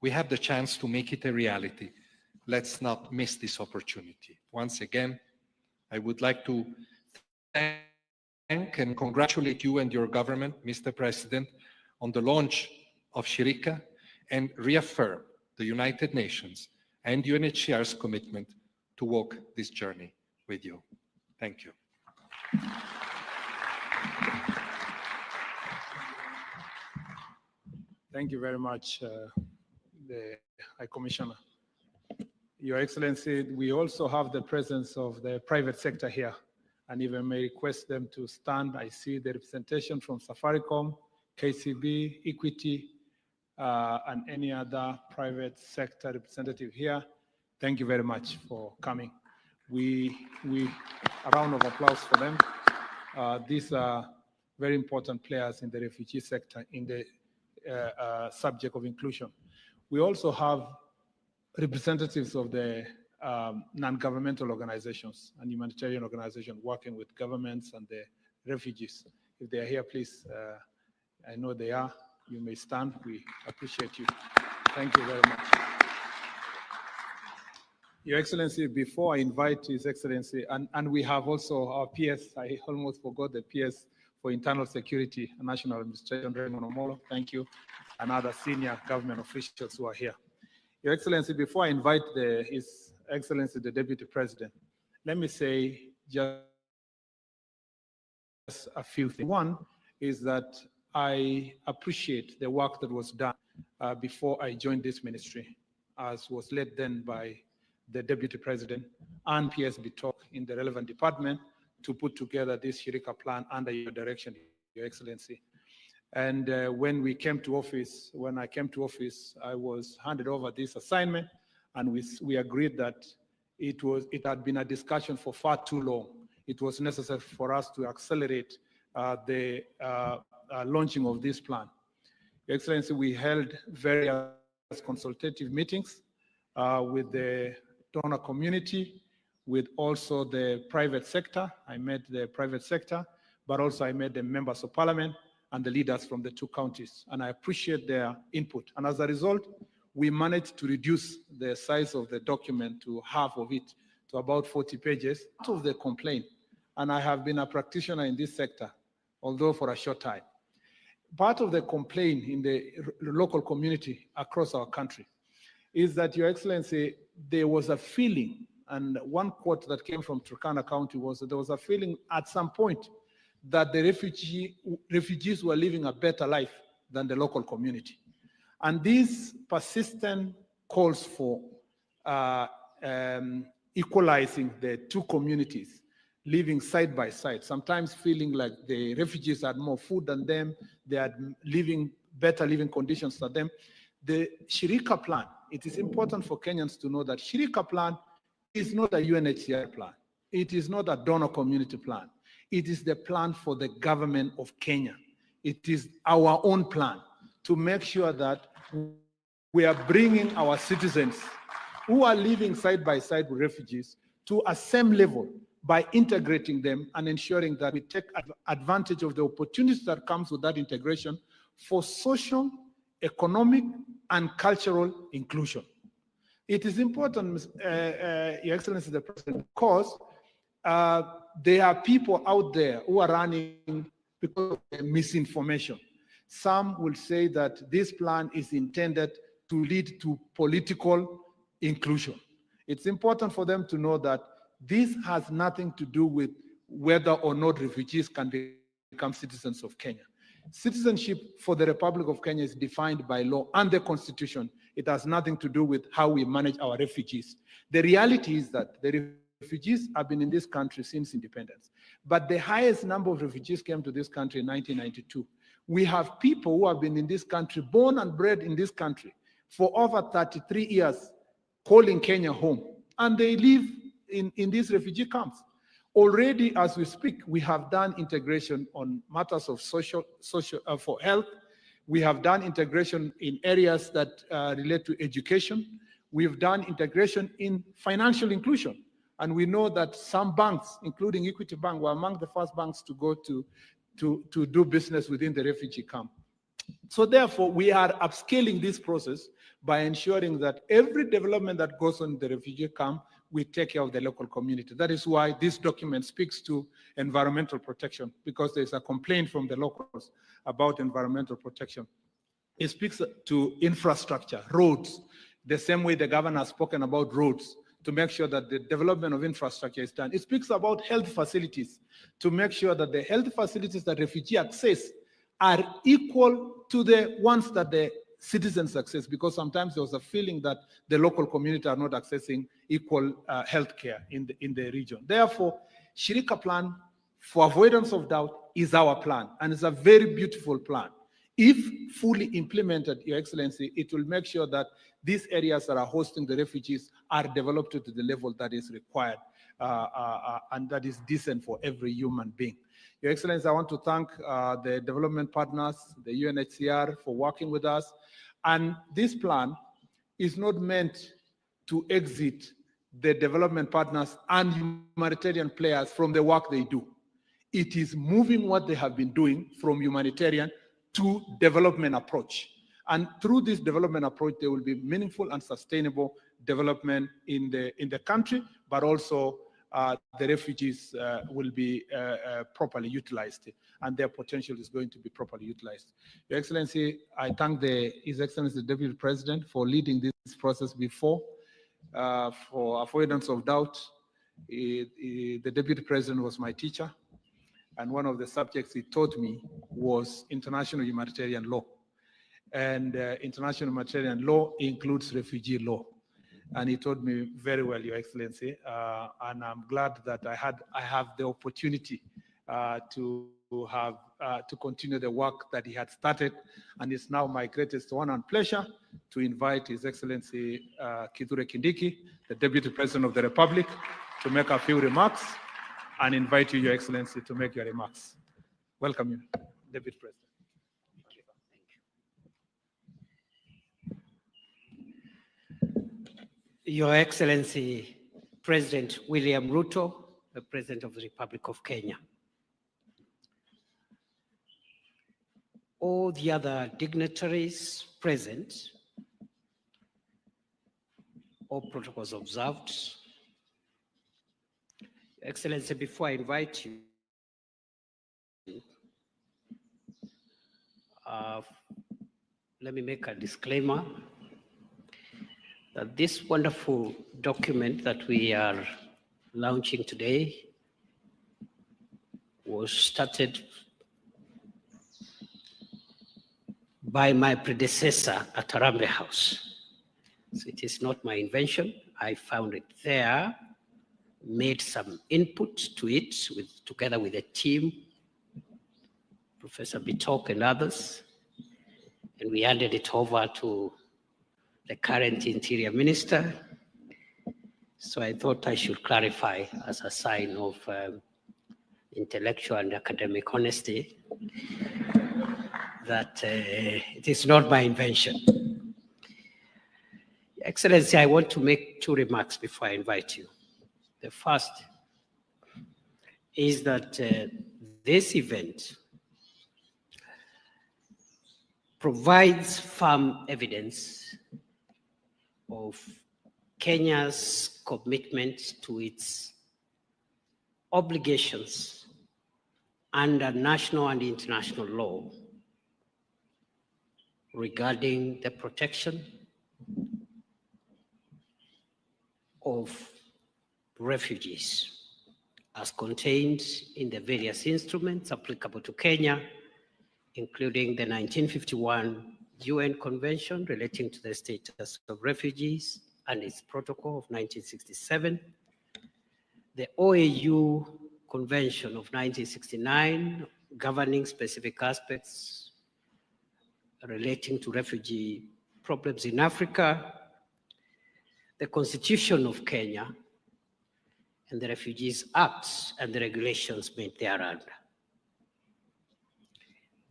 We have the chance to make it a reality. Let's not miss this opportunity. Once again, I would like to thank and congratulate you and your government, Mr. President, on the launch of Shirika and reaffirm the United Nations and UNHCR's commitment to walk this journey with you. Thank you. Thank you very much, the High Commissioner. Your Excellency, we also have the presence of the private sector here, and even may request them to stand. I see the representation from Safaricom, KCB, Equity, and any other private sector representative here. Thank you very much for coming. A round of applause for them. These are very important players in the refugee sector in the subject of inclusion. We also have representatives of the non-governmental organizations and humanitarian organizations working with governments and the refugees. If they are here, please, I know they are. You may stand. We appreciate you. Thank you very much. Your Excellency, before I invite His Excellency, and we have also our PS, I almost forgot the PS for Internal Security and National Administration, Raymond Omolo, thank you, and other senior government officials who are here. Your Excellency, before I invite His Excellency, the Deputy President, let me say just a few things. One is that I appreciate the work that was done before I joined this ministry, as was led then by the Deputy President and PSB Talk in the relevant department to put together this Shirika plan under your direction, Your Excellency. And when I came to office, I was handed over this assignment, and we agreed that it had been a discussion for far too long. It was necessary for us to accelerate the launching of this plan. Your Excellency, we held various consultative meetings with the donor community, with also the private sector. I met the private sector, but also I met the members of parliament and the leaders from the two counties, and I appreciate their input. And as a result, we managed to reduce the size of the document to half of it, to about 40 pages. Part of the complaint, and I have been a practitioner in this sector, although for a short time, part of the complaint in the local community across our country is that, Your Excellency, there was a feeling, and one quote that came from Turkana County was that there was a feeling at some point that the refugees were living a better life than the local community. And these persistent calls for equalizing the two communities, living side by side, sometimes feeling like the refugees had more food than them, they had better living conditions than them. The Shirika plan, it is important for Kenyans to know that Shirika plan is not a UNHCR plan. It is not a donor community plan. It is the plan for the government of Kenya. It is our own plan to make sure that we are bringing our citizens who are living side by side with refugees to a same level by integrating them and ensuring that we take advantage of the opportunities that comes with that integration for social, economic, and cultural inclusion. It is important, Your Excellency the President, because there are people out there who are running because of misinformation. Some will say that this plan is intended to lead to political inclusion. It's important for them to know that this has nothing to do with whether or not refugees can become citizens of Kenya. Citizenship for the Republic of Kenya is defined by law and the Constitution. It has nothing to do with how we manage our refugees. The reality is that the refugees have been in this country since independence, but the highest number of refugees came to this country in 1992. We have people who have been in this country, born and bred in this country for over 33 years, calling Kenya home, and they live in these refugee camps. Already, as we speak, we have done integration on matters of social for health. We have done integration in areas that relate to education. We've done integration in financial inclusion. And we know that some banks, including Equity Bank, were among the first banks to go to do business within the refugee camp. So therefore, we are upscaling this process by ensuring that every development that goes on in the refugee camp, we take care of the local community. That is why this document speaks to environmental protection, because there's a complaint from the locals about environmental protection. It speaks to infrastructure, roads, the same way the governor has spoken about roads, to make sure that the development of infrastructure is done. It speaks about health facilities, to make sure that the health facilities that refugee access are equal to the ones that the citizens access, because sometimes there was a feeling that the local community are not accessing equal health care in the region. Therefore, Shirika plan, for avoidance of doubt, is our plan, and it's a very beautiful plan. If fully implemented, Your Excellency, it will make sure that these areas that are hosting the refugees are developed to the level that is required and that is decent for every human being. Your Excellency, I want to thank the development partners, the UNHCR, for working with us. And this plan is not meant to exit the development partners and humanitarian players from the work they do. It is moving what they have been doing from humanitarian to development approach. And through this development approach, there will be meaningful and sustainable development in the country, but also the refugees will be properly utilized, and their potential is going to be properly utilized. Your Excellency, I thank His Excellency the Deputy President for leading this process before. For avoidance of doubt, the Deputy President was my teacher, and one of the subjects he taught me was international humanitarian law. And international humanitarian law includes refugee law. And he taught me very well, Your Excellency, and I'm glad that I have the opportunity to continue the work that he had started, and it's now my greatest honor and pleasure to invite His Excellency Kithure Kindiki, the Deputy President of the Republic, to make a few remarks, and invite you, Your Excellency, to make your remarks. Welcome you, Deputy President. Your Excellency, President William Ruto, the President of the Republic of Kenya. All the other dignitaries present, all protocols observed. Your Excellency, before I invite you, let me make a disclaimer that this wonderful document that we are launching today was started by my predecessor at Harambee House. So it is not my invention. I found it there, made some input to it together with a team, Professor Bitok and others, and we handed it over to the current Interior Minister. So I thought I should clarify as a sign of intellectual and academic honesty that it is not my invention. Excellency, I want to make two remarks before I invite you. The first is that this event provides firm evidence of Kenya's commitment to its obligations under national and international law regarding the protection of refugees as contained in the various instruments applicable to Kenya, including the 1951 UN Convention relating to the status of refugees and its protocol of 1967, the OAU Convention of 1969 governing specific aspects relating to refugee problems in Africa, the Constitution of Kenya, and the Refugees Act and the regulations made thereunder.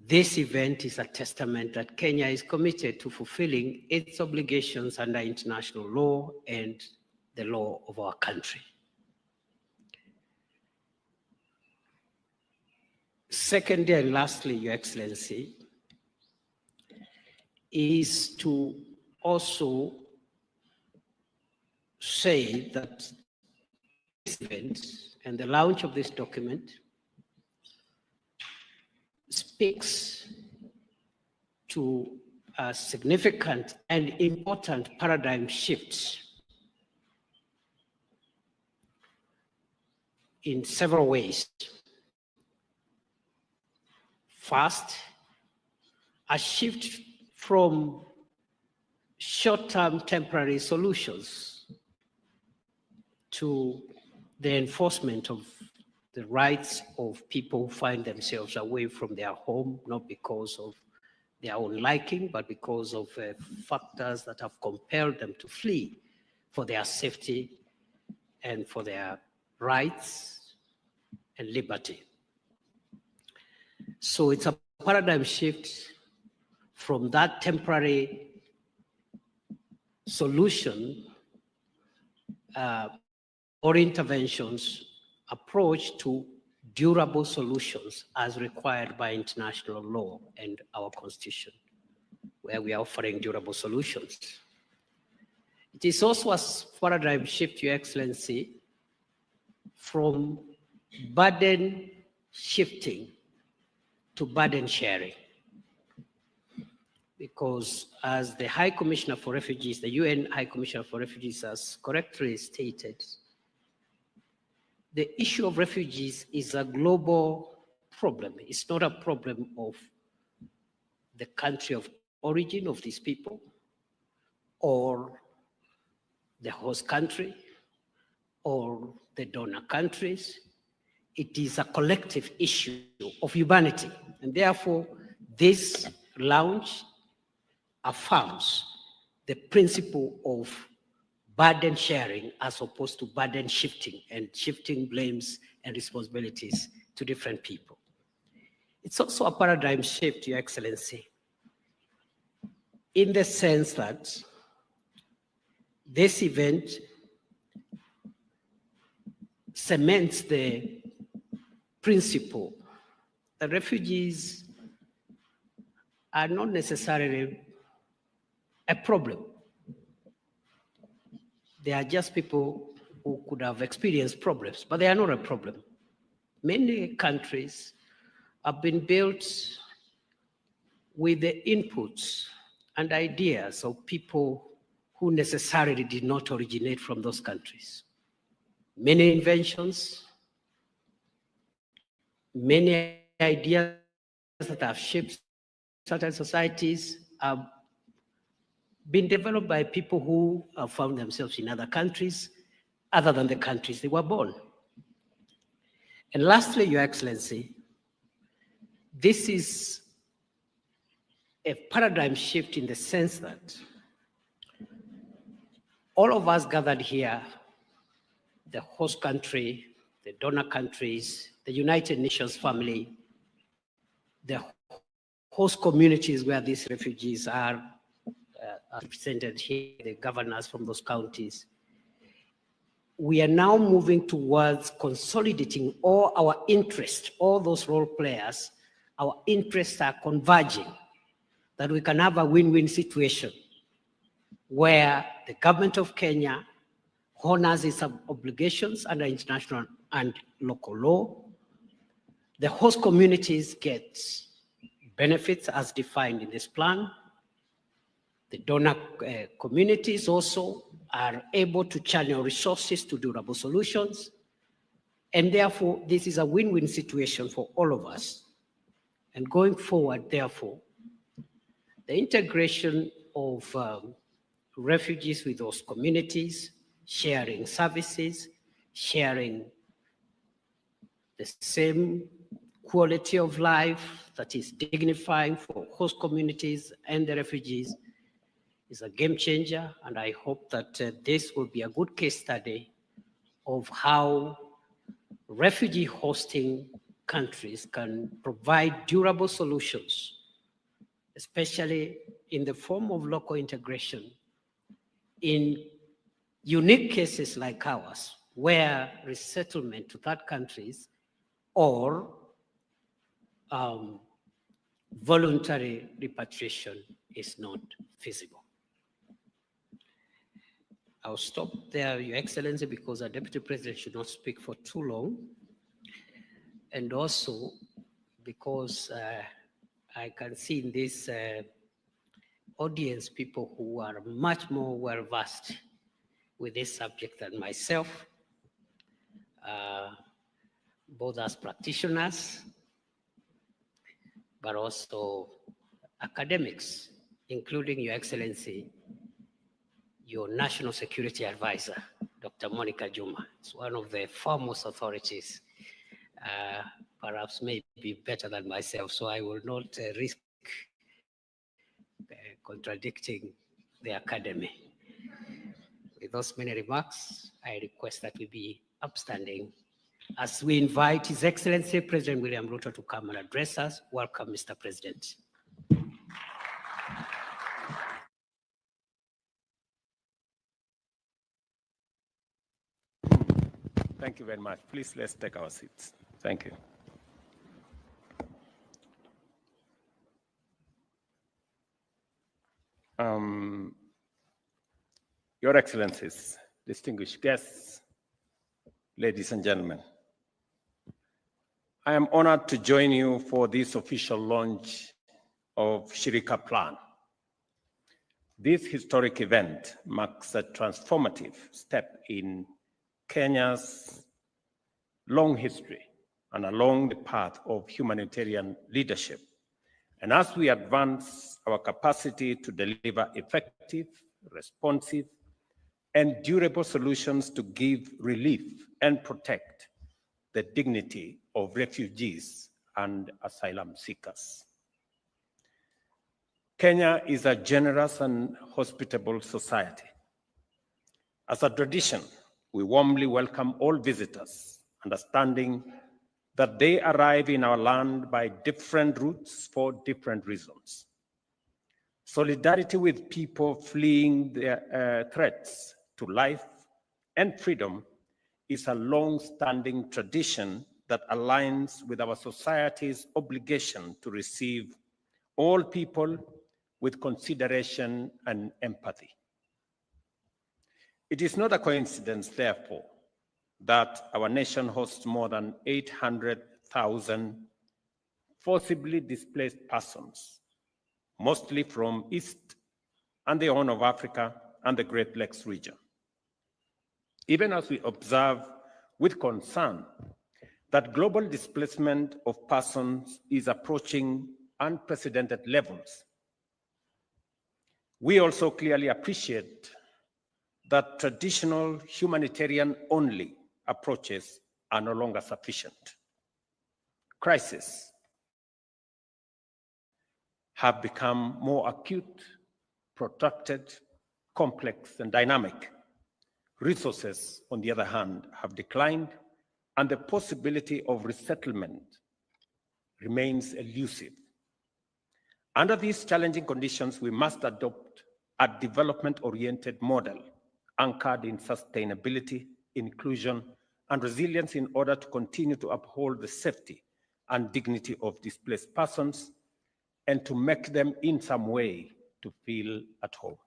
This event is a testament that Kenya is committed to fulfilling its obligations under international law and the law of our country. Secondly, and lastly, Your Excellency, is to also say that this event and the launch of this document speaks to a significant and important paradigm shift in several ways. First, a shift from short-term temporary solutions to the enforcement of the rights of people who find themselves away from their home, not because of their own liking, but because of factors that have compelled them to flee for their safety and for their rights and liberty. So it's a paradigm shift from that temporary solution or interventions approach to durable solutions as required by international law and our constitution, where we are offering durable solutions. It is also a paradigm shift, Your Excellency, from burden shifting to burden sharing. Because as the High Commissioner for Refugees, the UN High Commissioner for Refugees has correctly stated, the issue of refugees is a global problem. It's not a problem of the country of origin of these people or the host country or the donor countries. It is a collective issue of humanity. And therefore, this launch affirms the principle of burden sharing as opposed to burden shifting and shifting blames and responsibilities to different people. It's also a paradigm shift, Your Excellency, in the sense that this event cements the principle that refugees are not necessarily a problem. They are just people who could have experienced problems, but they are not a problem. Many countries have been built with the inputs and ideas of people who necessarily did not originate from those countries. Many inventions, many ideas that have shaped certain societies have been developed by people who have found themselves in other countries other than the countries they were born. And lastly, Your Excellency, this is a paradigm shift in the sense that all of us gathered here, the host country, the donor countries, the United Nations family, the host communities where these refugees are represented here, the governors from those counties. We are now moving towards consolidating all our interests, all those role players, our interests are converging, that we can have a win-win situation where the government of Kenya honors its obligations under international and local law. The host communities get benefits as defined in this plan. The donor communities also are able to channel resources to durable solutions. And therefore, this is a win-win situation for all of us. And going forward, therefore, the integration of refugees with those communities, sharing services, sharing the same quality of life that is dignifying for host communities and the refugees is a game changer. And I hope that this will be a good case study of how refugee hosting countries can provide durable solutions, especially in the form of local integration in unique cases like ours, where resettlement to third countries or voluntary repatriation is not feasible. I'll stop there, Your Excellency, because our Deputy President should not speak for too long. And also because I can see in this audience people who are much more well-versed with this subject than myself, both as practitioners, but also academics, including Your Excellency, your National Security Advisor, Dr. Monica Juma. It's one of the foremost authorities, perhaps maybe better than myself, so I will not risk contradicting the academy. With those many remarks, I request that we be upstanding As we invite His Excellency President William Ruto to come and address us, welcome, Mr. President. Thank you very much. Please, let's take our seats. Thank you. Your Excellencies, distinguished guests, ladies and gentlemen, I am honored to join you for this official launch of Shirika Plan. This historic event marks a transformative step in Kenya's long history and along the path of humanitarian leadership. And as we advance our capacity to deliver effective, responsive, and durable solutions to give relief and protect the dignity of refugees and asylum seekers. Kenya is a generous and hospitable society. As a tradition, we warmly welcome all visitors, understanding that they arrive in our land by different routes for different reasons. Solidarity with people fleeing their threats to life and freedom is a long-standing tradition that aligns with our society's obligation to receive all people with consideration and empathy. It is not a coincidence, therefore, that our nation hosts more than 800,000 forcibly displaced persons, mostly from East and the Horn of Africa and the Great Lakes region. Even as we observe with concern that global displacement of persons is approaching unprecedented levels, we also clearly appreciate that traditional humanitarian-only approaches are no longer sufficient. Crises have become more acute, protracted, complex, and dynamic. Resources, on the other hand, have declined, and the possibility of resettlement remains elusive. Under these challenging conditions, we must adopt a development-oriented model anchored in sustainability, inclusion, and resilience in order to continue to uphold the safety and dignity of displaced persons and to make them in some way to feel at home.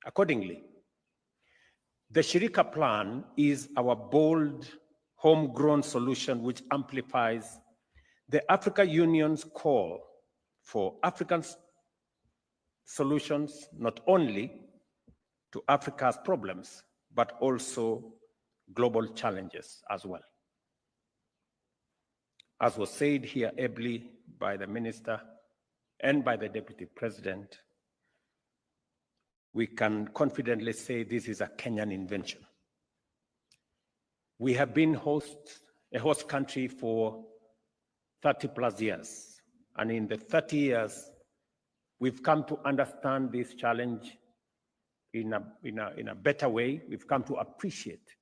Accordingly, the Shirika Plan is our bold, homegrown solution which amplifies the African Union's call for African solutions, not only to Africa's problems, but also global challenges as well. As was said here ably by the Minister and by the Deputy President, we can confidently say this is a Kenyan invention. We have been a host country for 30 plus years. And in the 30 years, we've come to understand this challenge in a better way. We've come to appreciate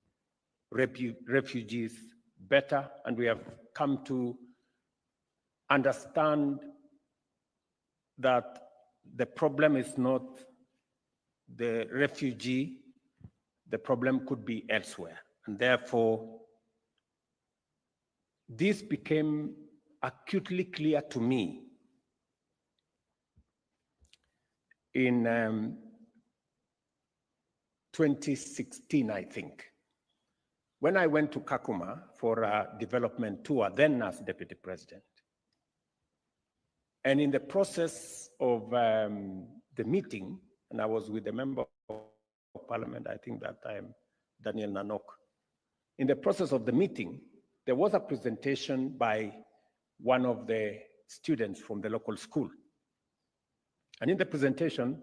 refugees better, and we have come to understand that the problem is not the refugee, the problem could be elsewhere. And therefore, this became acutely clear to me in 2016, I think, when I went to Kakuma for a development tour, then as Deputy President. And in the process of the meeting, and I was with a member of Parliament, I think that time, Daniel Nanok. In the process of the meeting, there was a presentation by one of the students from the local school. And in the presentation,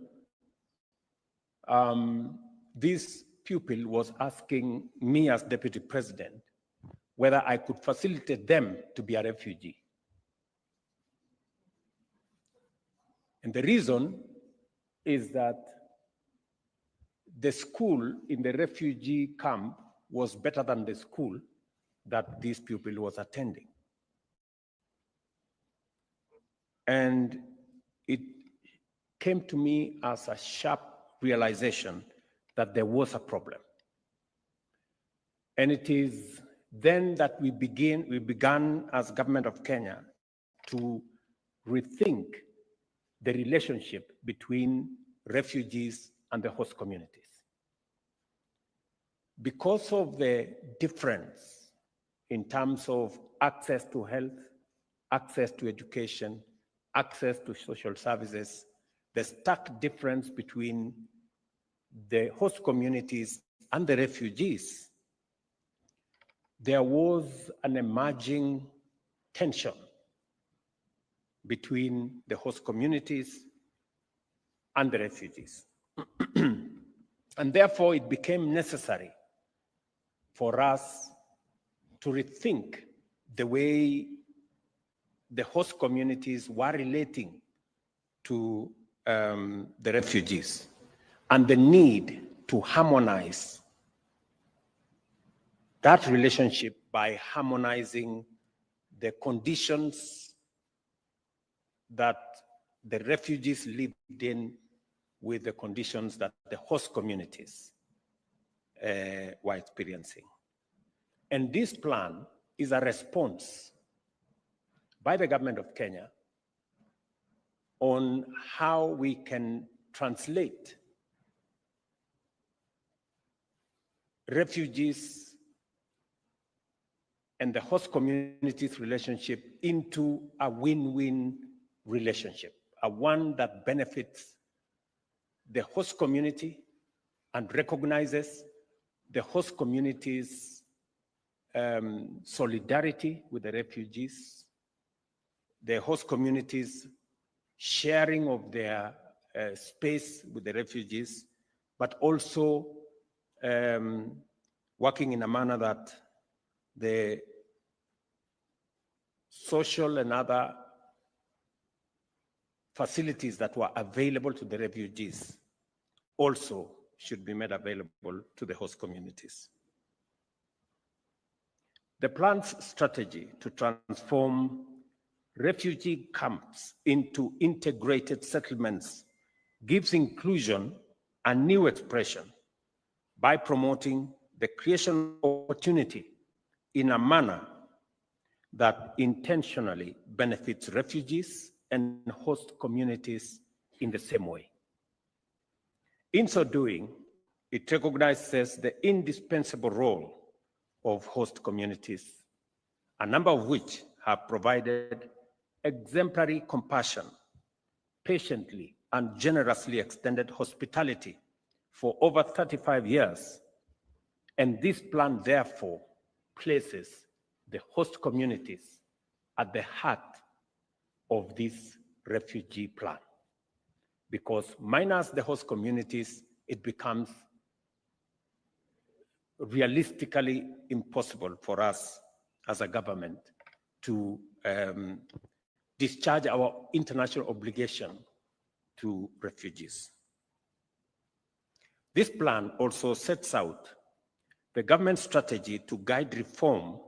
this pupil was asking me as Deputy President whether I could facilitate them to be a refugee. And the reason is that the school in the refugee camp was better than the school that this pupil was attending. And it came to me as a sharp realization that there was a problem. And it is then that we began as government of Kenya to rethink the relationship between refugees and the host communities. Because of the difference in terms of access to health, access to education, access to social services, the stark difference between the host communities and the refugees, there was an emerging tension between the host communities and the refugees. And therefore, it became necessary for us to rethink the way the host communities were relating to the refugees and the need to harmonize that relationship by harmonizing the conditions that the refugees lived in with the conditions that the host communities were experiencing. And this plan is a response by the government of Kenya on how we can translate refugees and the host community's relationship into a win-win relationship, a one that benefits the host community and recognizes the host community's solidarity with the refugees, the host community's sharing of their space with the refugees, but also working in a manner that the social and other facilities that were available to the refugees also should be made available to the host communities. The plan's strategy to transform refugee camps into integrated settlements gives inclusion a new expression by promoting the creation of opportunity in a manner that intentionally benefits refugees and host communities in the same way. In so doing, it recognizes the indispensable role of host communities, a number of which have provided exemplary compassion, patiently and generously extended hospitality for over 35 years. And this plan, therefore, places the host communities at the heart of this refugee plan. Because minus the host communities, it becomes realistically impossible for us as a government to discharge our international obligation to refugees. This plan also sets out the government's strategy to guide reform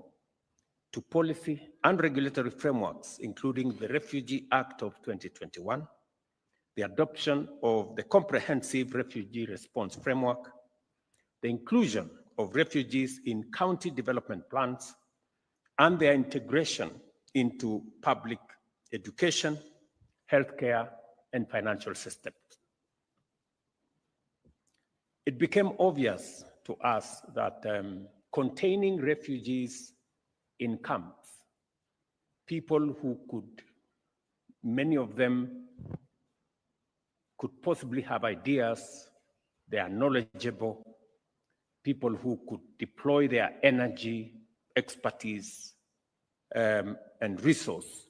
to policy and regulatory frameworks, including the Refugee Act of 2021, the adoption of the Comprehensive Refugee Response Framework, the inclusion of refugees in county development plans, and their integration into public education, healthcare, and financial systems. It became obvious to us that containing refugees in camps, people who could, many of them could possibly have ideas, they are knowledgeable, people who could deploy their energy, expertise, and resource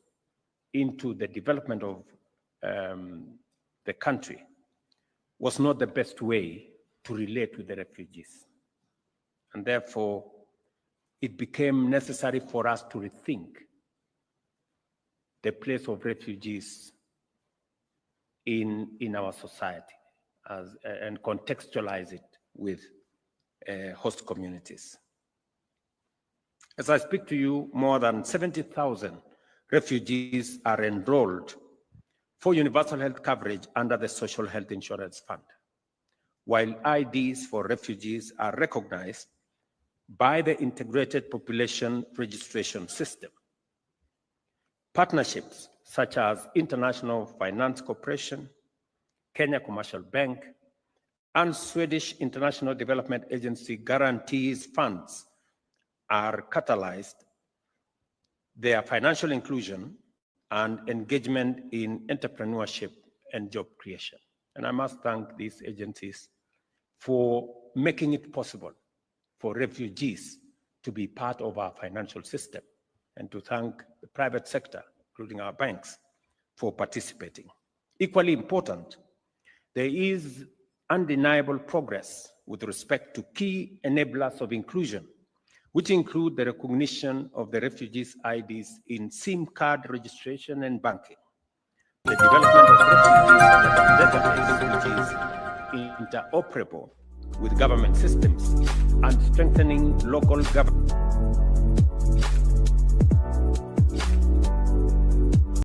into the development of the country was not the best way to relate with the refugees. And therefore, it became necessary for us to rethink the place of refugees in our society and contextualize it with host communities. As I speak to you, more than 70,000 refugees are enrolled for universal health coverage under the Social Health Insurance Fund, while IDs for refugees are recognized by the Integrated Population Registration System. Partnerships such as International Finance Corporation, Kenya Commercial Bank, and Swedish International Development Agency guarantees funds are catalyzed their financial inclusion and engagement in entrepreneurship and job creation. And I must thank these agencies for making it possible for refugees to be part of our financial system, and to thank the private sector, including our banks, for participating. Equally important, there is undeniable progress with respect to key enablers of inclusion, which include the recognition of the refugees' IDs in SIM card registration and banking, the development of refugees database, which is interoperable with government systems, and strengthening local government.